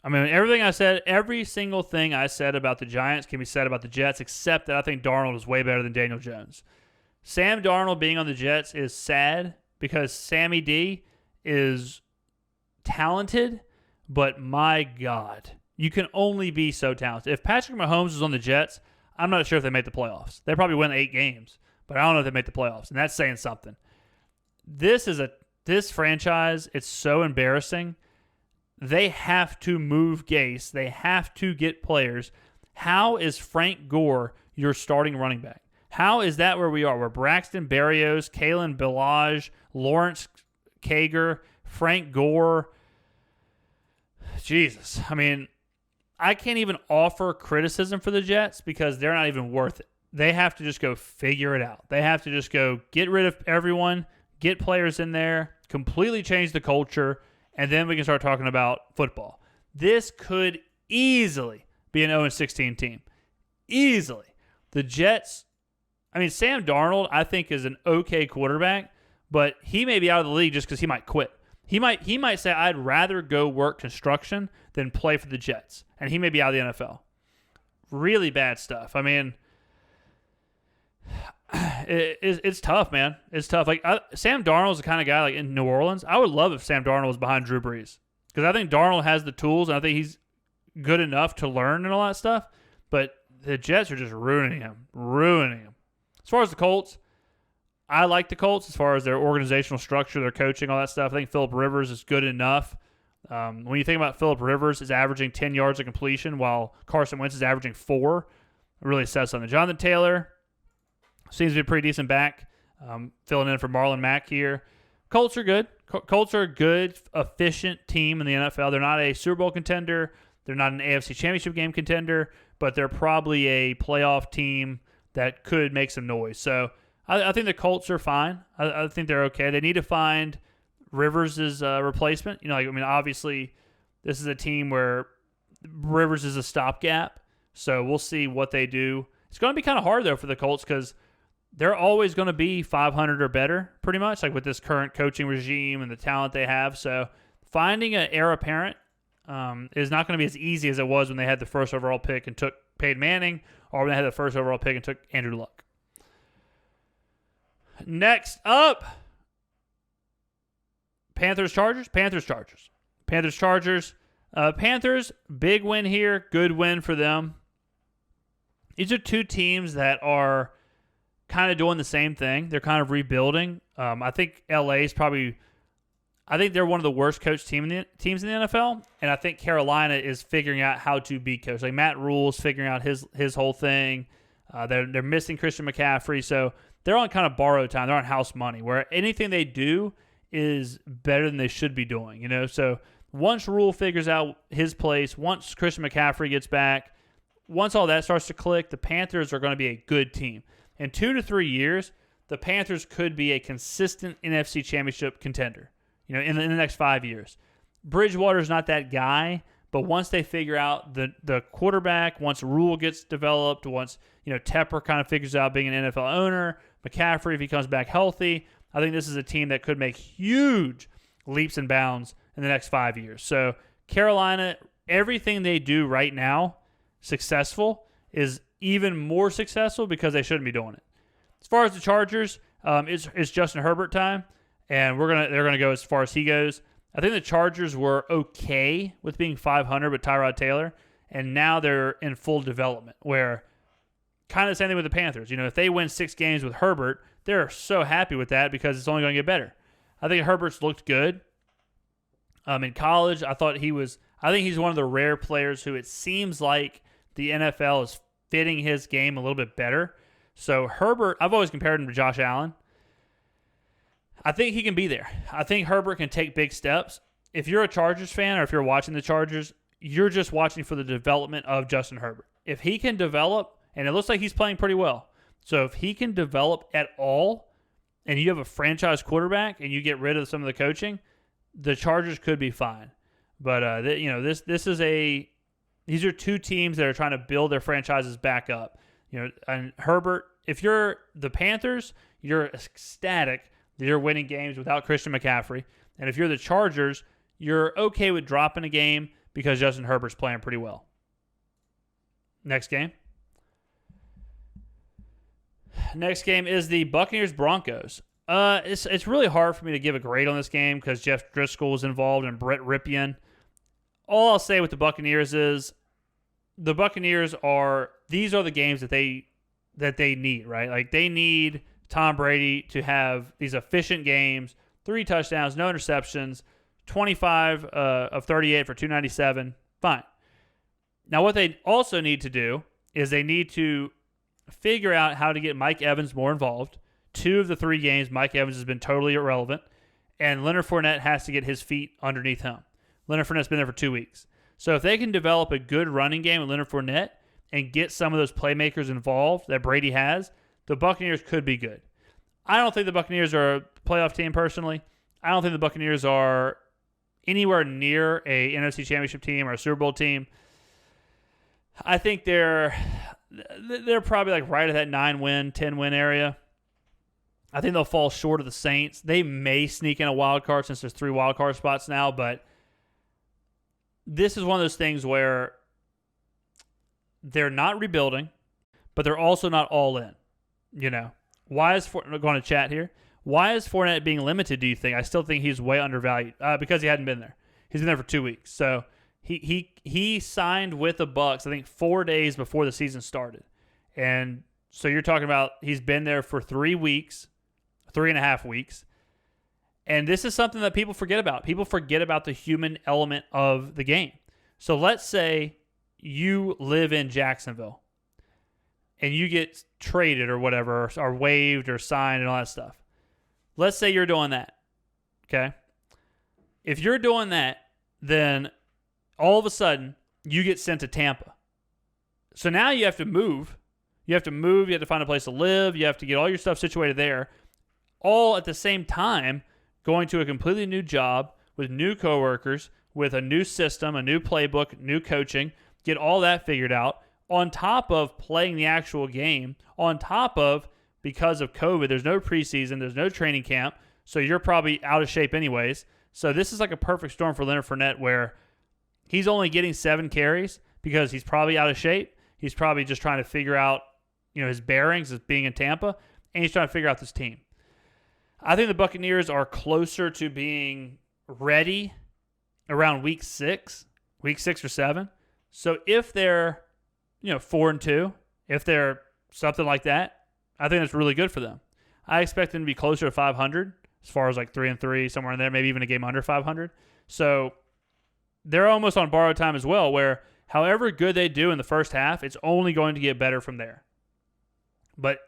I mean, every single thing I said about the Giants can be said about the Jets, except that I think Darnold is way better than Daniel Jones. Sam Darnold being on the Jets is sad because Sammy D is talented, but my God, you can only be so talented. If Patrick Mahomes was on the Jets, I'm not sure if they make the playoffs. They probably win 8 games, but I don't know if they make the playoffs, and that's saying something. This franchise, it's so embarrassing. They have to move Gase. They have to get players. How is Frank Gore your starting running back? How is that where we are? We're Braxton Berrios, Kalen Ballage, Lawrence Kager, Frank Gore. Jesus. I mean, I can't even offer criticism for the Jets because they're not even worth it. They have to just go figure it out. They have to just go get rid of everyone, get players in there, completely change the culture, and then we can start talking about football. This could easily be an 0-16 team. Easily. The Jets, Sam Darnold, I think, is an okay quarterback, but he may be out of the league just because he might quit. He might say, I'd rather go work construction than play for the Jets, and he may be out of the NFL. Really bad stuff. It's tough, man. It's tough. Sam Darnold's the kind of guy, like in New Orleans, I would love if Sam Darnold was behind Drew Brees, because I think Darnold has the tools, and I think he's good enough to learn and all that stuff, but the Jets are just ruining him. As far as the Colts, I like the Colts as far as their organizational structure, their coaching, all that stuff. I think Phillip Rivers is good enough. When you think about Phillip Rivers is averaging 10 yards of completion while Carson Wentz is averaging 4, it really says something. Jonathan Taylor seems to be a pretty decent back, filling in for Marlon Mack here. Colts are good. Colts are a good, efficient team in the NFL. They're not a Super Bowl contender. They're not an AFC Championship game contender, but they're probably a playoff team that could make some noise. So I think the Colts are fine. I think they're okay. They need to find Rivers' replacement. Obviously, this is a team where Rivers is a stopgap, so we'll see what they do. It's going to be kind of hard, though, for the Colts because they're always going to be 500 or better, pretty much, like with this current coaching regime and the talent they have. So finding an heir apparent is not going to be as easy as it was when they had the first overall pick and took Peyton Manning, or when they had the first overall pick and took Andrew Luck. Next up, Panthers-Chargers. Panthers, big win here. Good win for them. These are two teams that are kind of doing the same thing. They're kind of rebuilding. I think LA is probably – I think they're one of the worst coached teams in the NFL, and I think Carolina is figuring out how to be coached. Like Matt Rule's figuring out his whole thing. They're missing Christian McCaffrey, so they're on kind of borrowed time. They're on house money, where anything they do is better than they should be doing. So once Rule figures out his place, once Christian McCaffrey gets back, once all that starts to click, the Panthers are going to be a good team. In 2 to 3 years, the Panthers could be a consistent NFC Championship contender. In the next 5 years. Bridgewater's not that guy, But once they figure out the quarterback, once Rule gets developed, once Tepper kind of figures out being an NFL owner, McCaffrey if he comes back healthy, I think this is a team that could make huge leaps and bounds in the next 5 years. So Carolina, everything they do right now successful is even more successful because they shouldn't be doing it. As far as the Chargers, it's Justin Herbert time, and they're gonna go as far as he goes. I think the Chargers were okay with being 500 with Tyrod Taylor, and now they're in full development where kind of the same thing with the Panthers. If they win 6 games with Herbert, they're so happy with that because it's only going to get better. I think Herbert's looked good. In college, I think he's one of the rare players who it seems like the NFL is fitting his game a little bit better. So Herbert, I've always compared him to Josh Allen. I think he can be there. I think Herbert can take big steps. If you're a Chargers fan or if you're watching the Chargers, you're just watching for the development of Justin Herbert. If he can develop, and it looks like he's playing pretty well, so if he can develop at all and you have a franchise quarterback and you get rid of some of the coaching, the Chargers could be fine. But these are two teams that are trying to build their franchises back up. And Herbert, if you're the Panthers, you're ecstatic that you're winning games without Christian McCaffrey. And if you're the Chargers, you're okay with dropping a game because Justin Herbert's playing pretty well. Next game. Next game is the Buccaneers-Broncos. It's really hard for me to give a grade on this game because Jeff Driscoll was involved and Brett Ripien. All I'll say with the Buccaneers is the Buccaneers these are the games that they need, right? Like they need Tom Brady to have these efficient games, 3 touchdowns, no interceptions, 25 of 38 for 297. Fine. Now what they also need to do is they need to figure out how to get Mike Evans more involved. 2 of the 3 games, Mike Evans has been totally irrelevant, and Leonard Fournette has to get his feet underneath him. Leonard Fournette's been there for 2 weeks. So if they can develop a good running game with Leonard Fournette and get some of those playmakers involved that Brady has, the Buccaneers could be good. I don't think the Buccaneers are a playoff team personally. I don't think the Buccaneers are anywhere near a NFC Championship team or a Super Bowl team. I think they're probably like right at that 9-win, 10-win area. I think they'll fall short of the Saints. They may sneak in a wild card since there's 3 wild card spots now, but this is one of those things where they're not rebuilding, but they're also not all in. Why is I'm going to chat here? Why is Fournette being limited, do you think? I still think he's way undervalued because he hadn't been there. He's been there for 2 weeks. So he signed with the Bucs, I think, 4 days before the season started. And so you're talking about he's been there for 3 weeks, 3.5 weeks. And this is something that people forget about. People forget about the human element of the game. So let's say you live in Jacksonville and you get traded or whatever, or waived or signed and all that stuff. Let's say you're doing that, okay? If you're doing that, then all of a sudden you get sent to Tampa. So now you have to move. You have to find a place to live. You have to get all your stuff situated there, all at the same time going to a completely new job with new coworkers, with a new system, a new playbook, new coaching, get all that figured out, on top of playing the actual game, on top of, because of COVID, there's no preseason, there's no training camp, so you're probably out of shape anyways. So this is like a perfect storm for Leonard Fournette where he's only getting 7 carries because he's probably out of shape. He's probably just trying to figure out, his bearings as being in Tampa, and he's trying to figure out this team. I think the Buccaneers are closer to being ready around week 6 or 7. So if they're, 4-2, if they're something like that, I think that's really good for them. I expect them to be closer to 500 as far as like 3-3, somewhere in there, maybe even a game under 500. So they're almost on borrowed time as well, where however good they do in the first half, it's only going to get better from there. But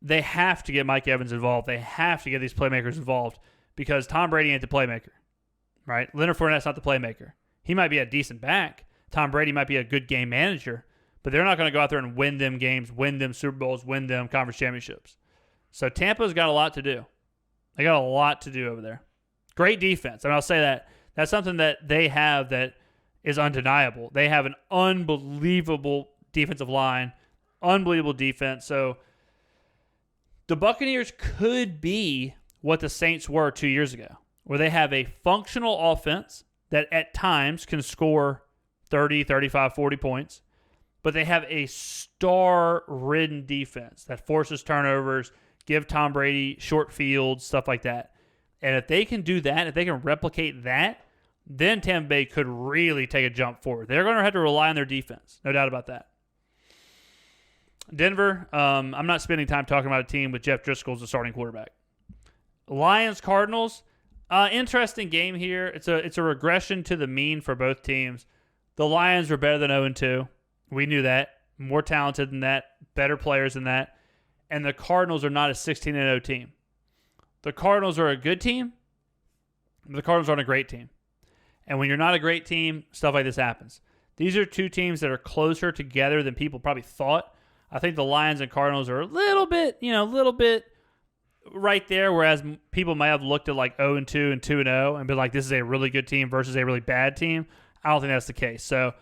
they have to get Mike Evans involved. They have to get these playmakers involved because Tom Brady ain't the playmaker, right? Leonard Fournette's not the playmaker. He might be a decent back. Tom Brady might be a good game manager, but they're not going to go out there and win them games, win them Super Bowls, win them conference championships. So Tampa's got a lot to do. They got a lot to do over there. Great defense. And I'll say that. That's something that they have that is undeniable. They have an unbelievable defensive line, unbelievable defense. So the Buccaneers could be what the Saints were 2 years ago, where they have a functional offense that at times can score 30, 35, 40 points, but they have a star-ridden defense that forces turnovers, give Tom Brady short fields, stuff like that. And if they can do that, if they can replicate that, then Tampa Bay could really take a jump forward. They're going to have to rely on their defense, no doubt about that. Denver, I'm not spending time talking about a team with Jeff Driscoll as the starting quarterback. Lions, Cardinals, interesting game here. It's a regression to the mean for both teams. The Lions were better than 0-2. We knew that. More talented than that. Better players than that. And the Cardinals are not a 16-0 team. The Cardinals are a good team. The Cardinals aren't a great team. And when you're not a great team, stuff like this happens. These are two teams that are closer together than people probably thought. I think the Lions and Cardinals are a little bit right there, whereas people might have looked at like 0-2 and 2-0 and been like, this is a really good team versus a really bad team. I don't think that's the case. So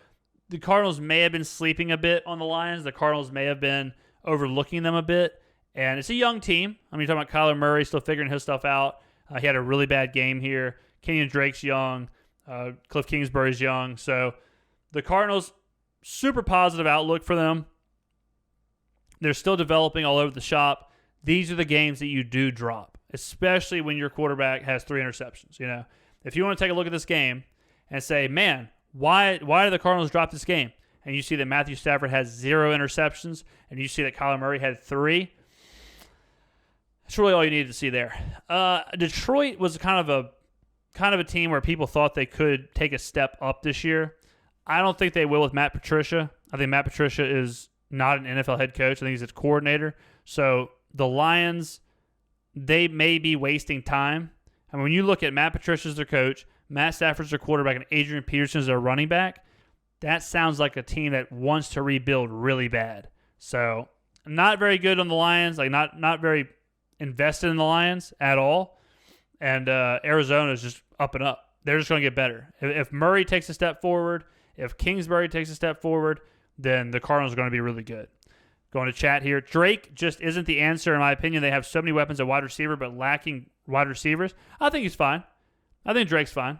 the Cardinals may have been sleeping a bit on the Lions. The Cardinals may have been overlooking them a bit. And it's a young team. I mean, you're talking about Kyler Murray still figuring his stuff out. He had a really bad game here. Kenyon Drake's young. Cliff Kingsbury's young. So the Cardinals, super positive outlook for them. They're still developing all over the shop. These are the games that you do drop, especially when your quarterback has 3 interceptions. You know, if you want to take a look at this game and say, man, why did the Cardinals drop this game? And you see that Matthew Stafford has 0 interceptions, and you see that Kyler Murray had 3. That's really all you needed to see there. Detroit was kind of a team where people thought they could take a step up this year. I don't think they will with Matt Patricia. I think Matt Patricia is not an NFL head coach. I think he's a coordinator. So the Lions, they may be wasting time. I mean, when you look at Matt Patricia as their coach, Matt Stafford's their quarterback, and Adrian Peterson is their running back, that sounds like a team that wants to rebuild really bad. So not very good on the Lions, like not very invested in the Lions at all. And Arizona is just up and up. They're just going to get better. If Murray takes a step forward, if Kingsbury takes a step forward, then the Cardinals are going to be really good. Going to chat here. Drake just isn't the answer, in my opinion. They have so many weapons at wide receiver, but lacking wide receivers. I think he's fine. I think Drake's fine.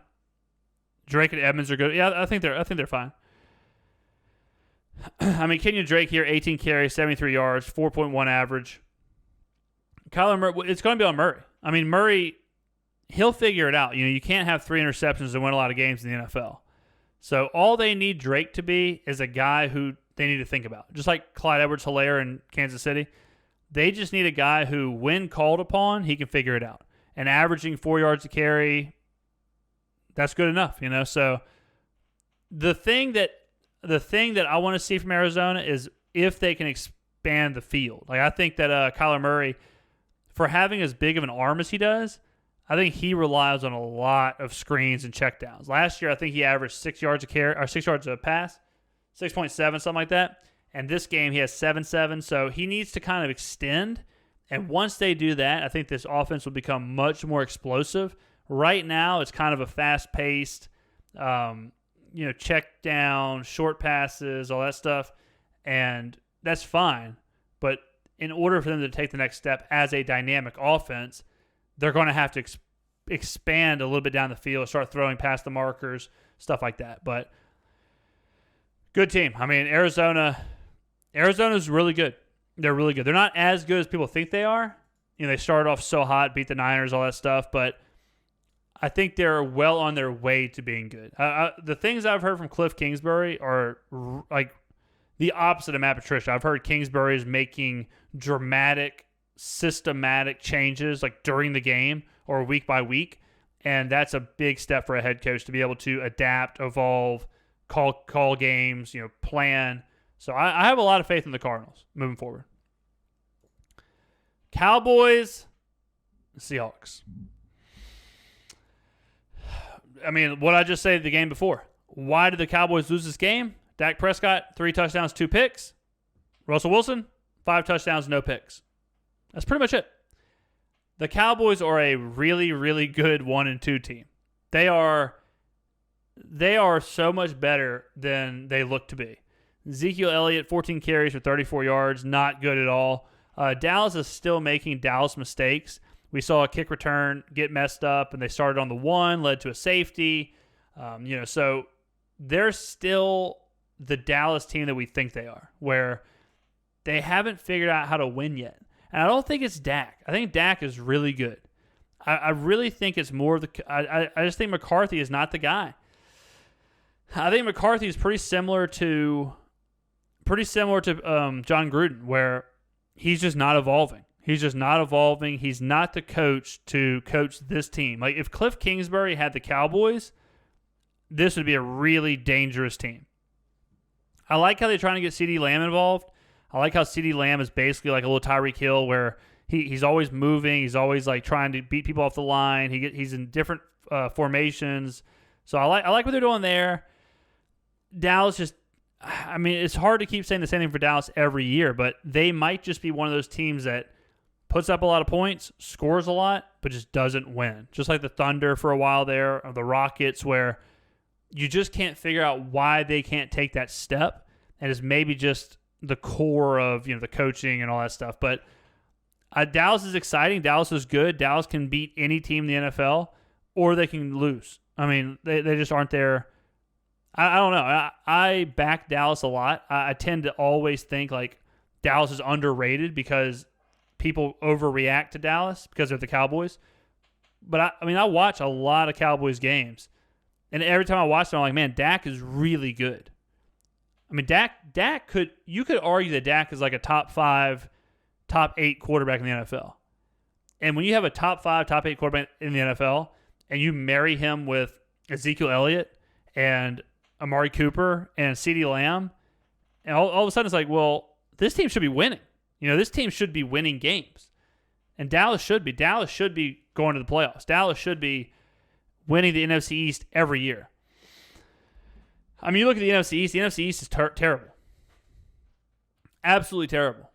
Drake and Edmonds are good. Yeah, I think they're fine. I mean, Kenyon Drake here, 18 carries, 73 yards, 4.1 average. Kyler Murray, it's going to be on Murray. I mean, Murray, he'll figure it out. You know, you can't have 3 interceptions and win a lot of games in the NFL. So all they need Drake to be is a guy who they need to think about. Just like Clyde Edwards-Helaire in Kansas City. They just need a guy who, when called upon, he can figure it out. And averaging 4 yards a carry, that's good enough, you know. So the thing that I want to see from Arizona is if they can expand the field. Like, I think that Kyler Murray, for having as big of an arm as he does, I think he relies on a lot of screens and checkdowns. Last year, I think he averaged 6 yards a carry or 6 yards a pass, 6.7, something like that. And this game, he has 7.7. So he needs to kind of extend. And once they do that, I think this offense will become much more explosive. Right now, it's kind of a fast-paced, check down, short passes, all that stuff. And that's fine. But in order for them to take the next step as a dynamic offense, they're going to have to expand a little bit down the field, start throwing past the markers, stuff like that. But good team. I mean, Arizona's really good. They're really good. They're not as good as people think they are. You know, they started off so hot, beat the Niners, all that stuff. But I think they're well on their way to being good. The things I've heard from Cliff Kingsbury are like the opposite of Matt Patricia. I've heard Kingsbury is making dramatic, systematic changes like during the game or week by week, and that's a big step for a head coach to be able to adapt, evolve, call games, plan. So I have a lot of faith in the Cardinals moving forward. Cowboys, Seahawks. I mean, what I just said the game before. Why did the Cowboys lose this game? Dak Prescott, 3 touchdowns, 2 picks. Russell Wilson, 5 touchdowns, no picks. That's pretty much it. The Cowboys are a really, really good 1-2 team. They are they are so much better than they look to be. Ezekiel Elliott, 14 carries for 34 yards, not good at all. Dallas is still making Dallas mistakes. We saw a kick return get messed up, and they started on the 1, led to a safety. So they're still the Dallas team that we think they are, where they haven't figured out how to win yet. And I don't think it's Dak. I think Dak is really good. I really think it's more of the. I just think McCarthy is not the guy. I think McCarthy is pretty similar to John Gruden, where he's just not evolving. He's just not evolving. He's not the coach to coach this team. Like, if Cliff Kingsbury had the Cowboys, this would be a really dangerous team. I like how they're trying to get CeeDee Lamb involved. I like how CeeDee Lamb is basically like a little Tyreek Hill, where he's always moving. He's always like trying to beat people off the line. He's in different formations. So I like what they're doing there. Dallas just, I mean, it's hard to keep saying the same thing for Dallas every year, but they might just be one of those teams that puts up a lot of points, scores a lot, but just doesn't win. Just like the Thunder for a while there, or the Rockets, where you just can't figure out why they can't take that step. And it's maybe just the core of, the coaching and all that stuff. But Dallas is exciting. Dallas is good. Dallas can beat any team in the NFL, or they can lose. I mean, they just aren't there. I don't know. I back Dallas a lot. I tend to always think like Dallas is underrated because people overreact to Dallas because they're the Cowboys. But I watch a lot of Cowboys games, and every time I watch them, I'm like, man, Dak is really good. I mean, you could argue that Dak is like a top 5, top 8 quarterback in the NFL. And when you have a top 5, top 8 quarterback in the NFL, and you marry him with Ezekiel Elliott and Amari Cooper and CeeDee Lamb, and all of a sudden it's like, well, this team should be winning. This team should be winning games. And Dallas should be. Dallas should be going to the playoffs. Dallas should be winning the NFC East every year. I mean, you look at the NFC East. The NFC East is terrible. Absolutely terrible.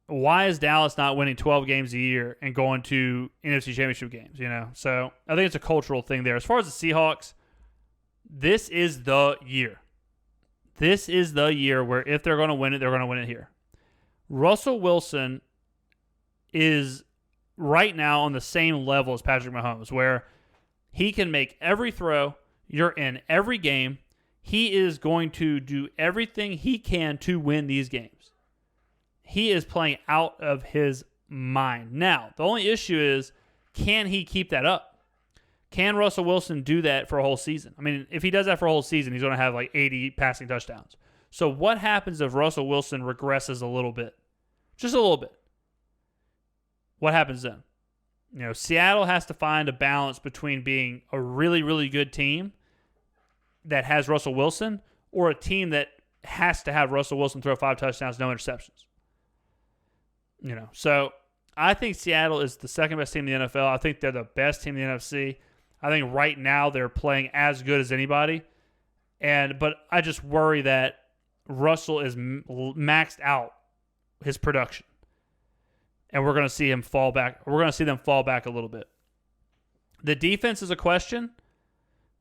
Why is Dallas not winning 12 games a year and going to NFC Championship games, So I think it's a cultural thing there. As far as the Seahawks, this is the year. This is the year where if they're going to win it, they're going to win it here. Russell Wilson is right now on the same level as Patrick Mahomes, where he can make every throw. You're in every game. He is going to do everything he can to win these games. He is playing out of his mind. Now, the only issue is, can he keep that up? Can Russell Wilson do that for a whole season? I mean, if he does that for a whole season, he's going to have like 80 passing touchdowns. So what happens if Russell Wilson regresses a little bit? Just a little bit. What happens then? Seattle has to find a balance between being a really, really good team that has Russell Wilson, or a team that has to have Russell Wilson throw 5 touchdowns, no interceptions. So I think Seattle is the second best team in the NFL. I think they're the best team in the NFC. I think right now they're playing as good as anybody. But I just worry that Russell is maxed out his production. And we're going to see him fall back. We're going to see them fall back a little bit. The defense is a question.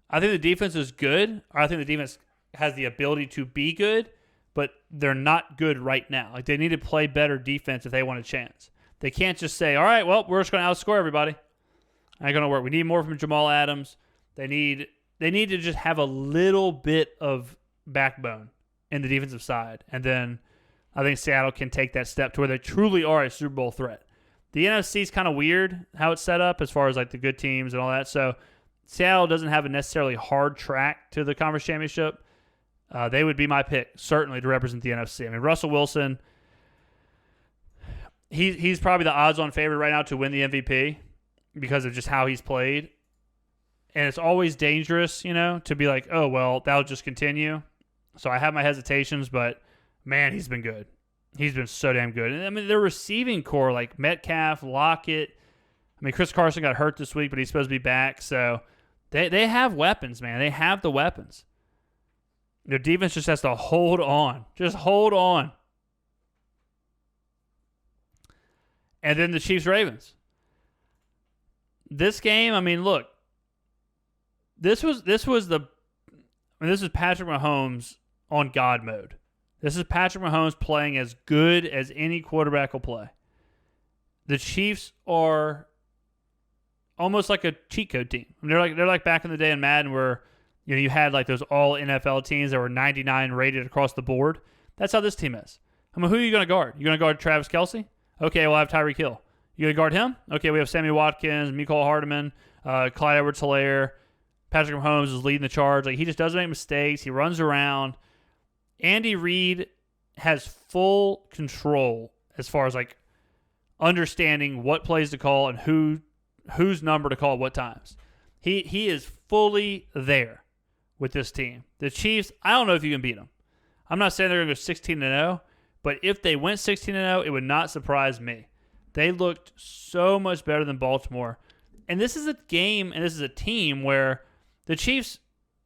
I think the defense is good. Or I think the defense has the ability to be good, but they're not good right now. Like, they need to play better defense if they want a chance. They can't just say, all right, well, we're just going to outscore everybody. Ain't going to work. We need more from Jamal Adams. They need to just have a little bit of backbone in the defensive side. And then I think Seattle can take that step to where they truly are a Super Bowl threat. The NFC is kind of weird how it's set up as far as like the good teams and all that. So Seattle doesn't have a necessarily hard track to the conference championship. They would be my pick, certainly, to represent the NFC. I mean, Russell Wilson, he's probably the odds-on favorite right now to win the MVP because of just how he's played. And it's always dangerous, to be like, oh, well, that'll just continue. So I have my hesitations, but, man, he's been good. He's been so damn good. And, I mean, their receiving core, like Metcalf, Lockett. I mean, Chris Carson got hurt this week, but he's supposed to be back. So they have weapons, man. They have the weapons. Their defense just has to hold on. Just hold on. And then the Chiefs-Ravens. This game, I mean, look. This was the I mean, this is Patrick Mahomes on God mode. This is Patrick Mahomes playing as good as any quarterback will play. The Chiefs are almost like a cheat code team. I mean, they're like back in the day in Madden where you had like those all NFL teams that were 99 rated across the board. That's how this team is. I mean, who are you going to guard? You going to guard Travis Kelce? Okay, we'll have Tyreek Hill. You going to guard him? Okay, we have Sammy Watkins, Mecole Hardman, Clyde Edwards-Helaire. Patrick Mahomes is leading the charge. Like, he just doesn't make mistakes. He runs around. Andy Reid has full control as far as like understanding what plays to call and whose number to call at what times. He is fully there with this team. The Chiefs, I don't know if you can beat them. I'm not saying they're going to go 16-0, but if they went 16-0, it would not surprise me. They looked so much better than Baltimore. And this is a game and this is a team where the Chiefs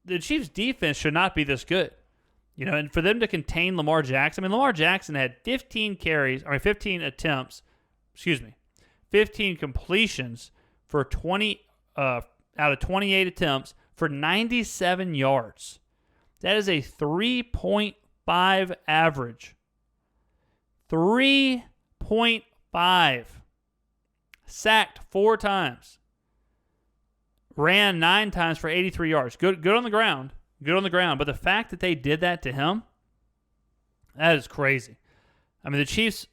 defense should not be this good. And for them to contain Lamar Jackson, I mean, Lamar Jackson had 15 completions for 20 out of 28 attempts for 97 yards. That is a 3.5 average. 3.5. Sacked 4 times. Ran 9 times for 83 yards. Good on the ground. Good on the ground. But the fact that they did that to him, that is crazy. I mean, the Chiefs,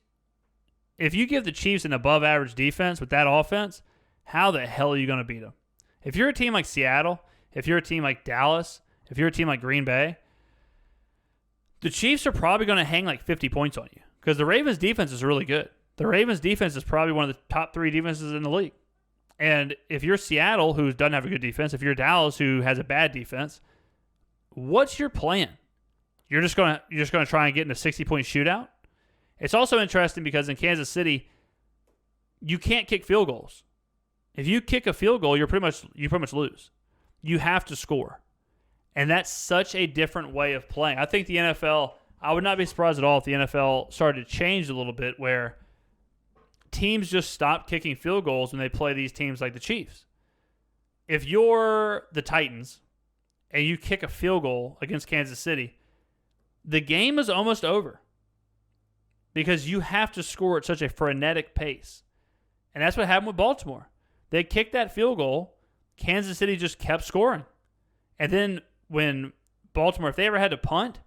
if you give the Chiefs an above-average defense with that offense, how the hell are you going to beat them? If you're a team like Seattle, if you're a team like Dallas, if you're a team like Green Bay, the Chiefs are probably going to hang like 50 points on you because the Ravens' defense is really good. The Ravens' defense is probably one of the top 3 defenses in the league. And if you're Seattle, who doesn't have a good defense, if you're Dallas, who has a bad defense, what's your plan? You're just going to try and get in a 60-point shootout? It's also interesting because in Kansas City, you can't kick field goals. If you kick a field goal, you pretty much lose. You have to score. And that's such a different way of playing. I think the NFL, I would not be surprised at all if the NFL started to change a little bit where teams just stop kicking field goals when they play these teams like the Chiefs. If you're the Titans and you kick a field goal against Kansas City, the game is almost over because you have to score at such a frenetic pace. And that's what happened with Baltimore. They kicked that field goal. Kansas City just kept scoring. And then when Baltimore, if they ever had to punt,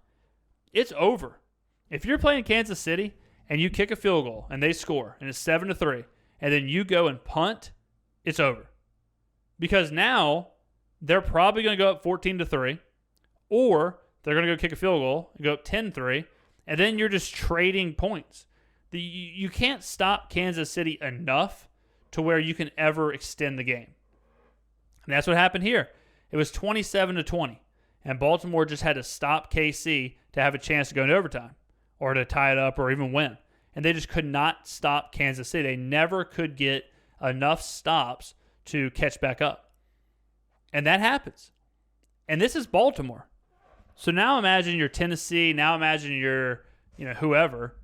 it's over. If you're playing Kansas City and you kick a field goal and they score and it's 7-3, and then you go and punt, it's over. Because now they're probably going to go up 14-3, or they're going to go kick a field goal and go up 10-3, and then you're just trading points. You can't stop Kansas City enough to where you can ever extend the game. And that's what happened here. It was 27-20, and Baltimore just had to stop KC to have a chance to go into overtime or to tie it up or even win. And they just could not stop Kansas City. They never could get enough stops to catch back up. And that happens. And this is Baltimore. So now imagine you're Tennessee. Now imagine you're, whoever,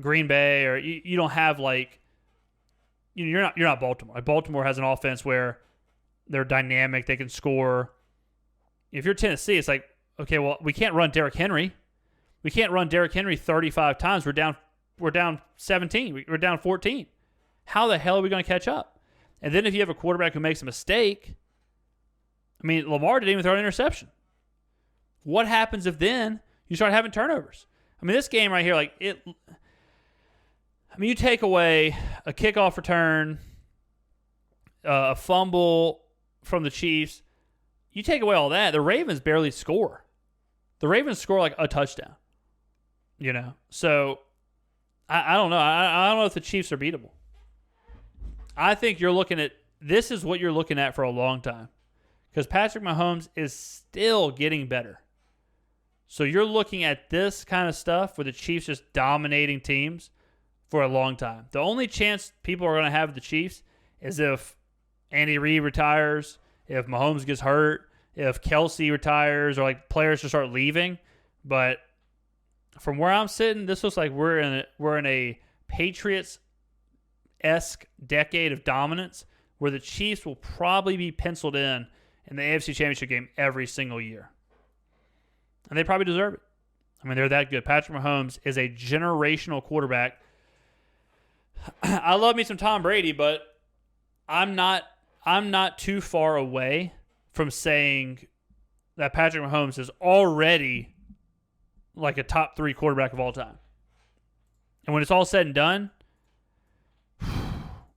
Green Bay, or you don't have like, you're not Baltimore. Like Baltimore has an offense where they're dynamic. They can score. If you're Tennessee, it's like, okay, well, we can't run Derrick Henry. We can't run Derrick Henry 35 times. We're down 17. We're down 14. How the hell are we going to catch up? And then if you have a quarterback who makes a mistake, I mean, Lamar didn't even throw an interception. What happens if then you start having turnovers? I mean, this game right here, you take away a kickoff return, a fumble from the Chiefs. You take away all that, the Ravens barely score. The Ravens score like a touchdown. So I don't know. I don't know if the Chiefs are beatable. I think this is what you're looking at for a long time because Patrick Mahomes is still getting better. So you're looking at this kind of stuff with the Chiefs just dominating teams for a long time. The only chance people are going to have the Chiefs is if Andy Reid retires, if Mahomes gets hurt, if Kelce retires, or like players just start leaving. But from where I'm sitting, this looks like we're in a Patriots-esque decade of dominance where the Chiefs will probably be penciled in the AFC Championship game every single year. And they probably deserve it. I mean, they're that good. Patrick Mahomes is a generational quarterback. I love me some Tom Brady, but I'm not too far away from saying that Patrick Mahomes is already like a top 3 quarterback of all time. And when it's all said and done,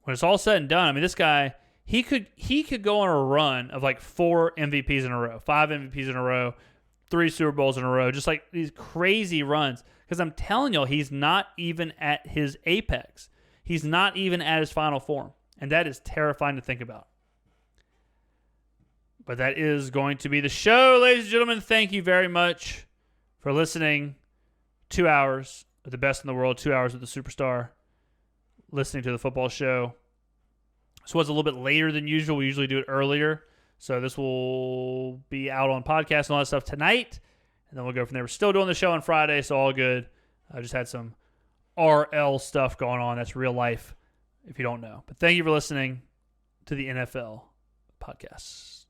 I mean, this guy, he could go on a run of like 4 MVPs in a row, 5 MVPs in a row, 3 Super Bowls in a row, just like these crazy runs. Because I'm telling y'all, he's not even at his apex. He's not even at his final form. And that is terrifying to think about. But that is going to be the show, ladies and gentlemen. Thank you very much for listening. 2 hours of the best in the world, 2 hours with the superstar, listening to the football show. This was a little bit later than usual. We usually do it earlier. So this will be out on podcast and all that stuff tonight. And then we'll go from there. We're still doing the show on Friday, so all good. I just had some RL stuff going on. That's real life, if you don't know. But thank you for listening to the NFL podcast.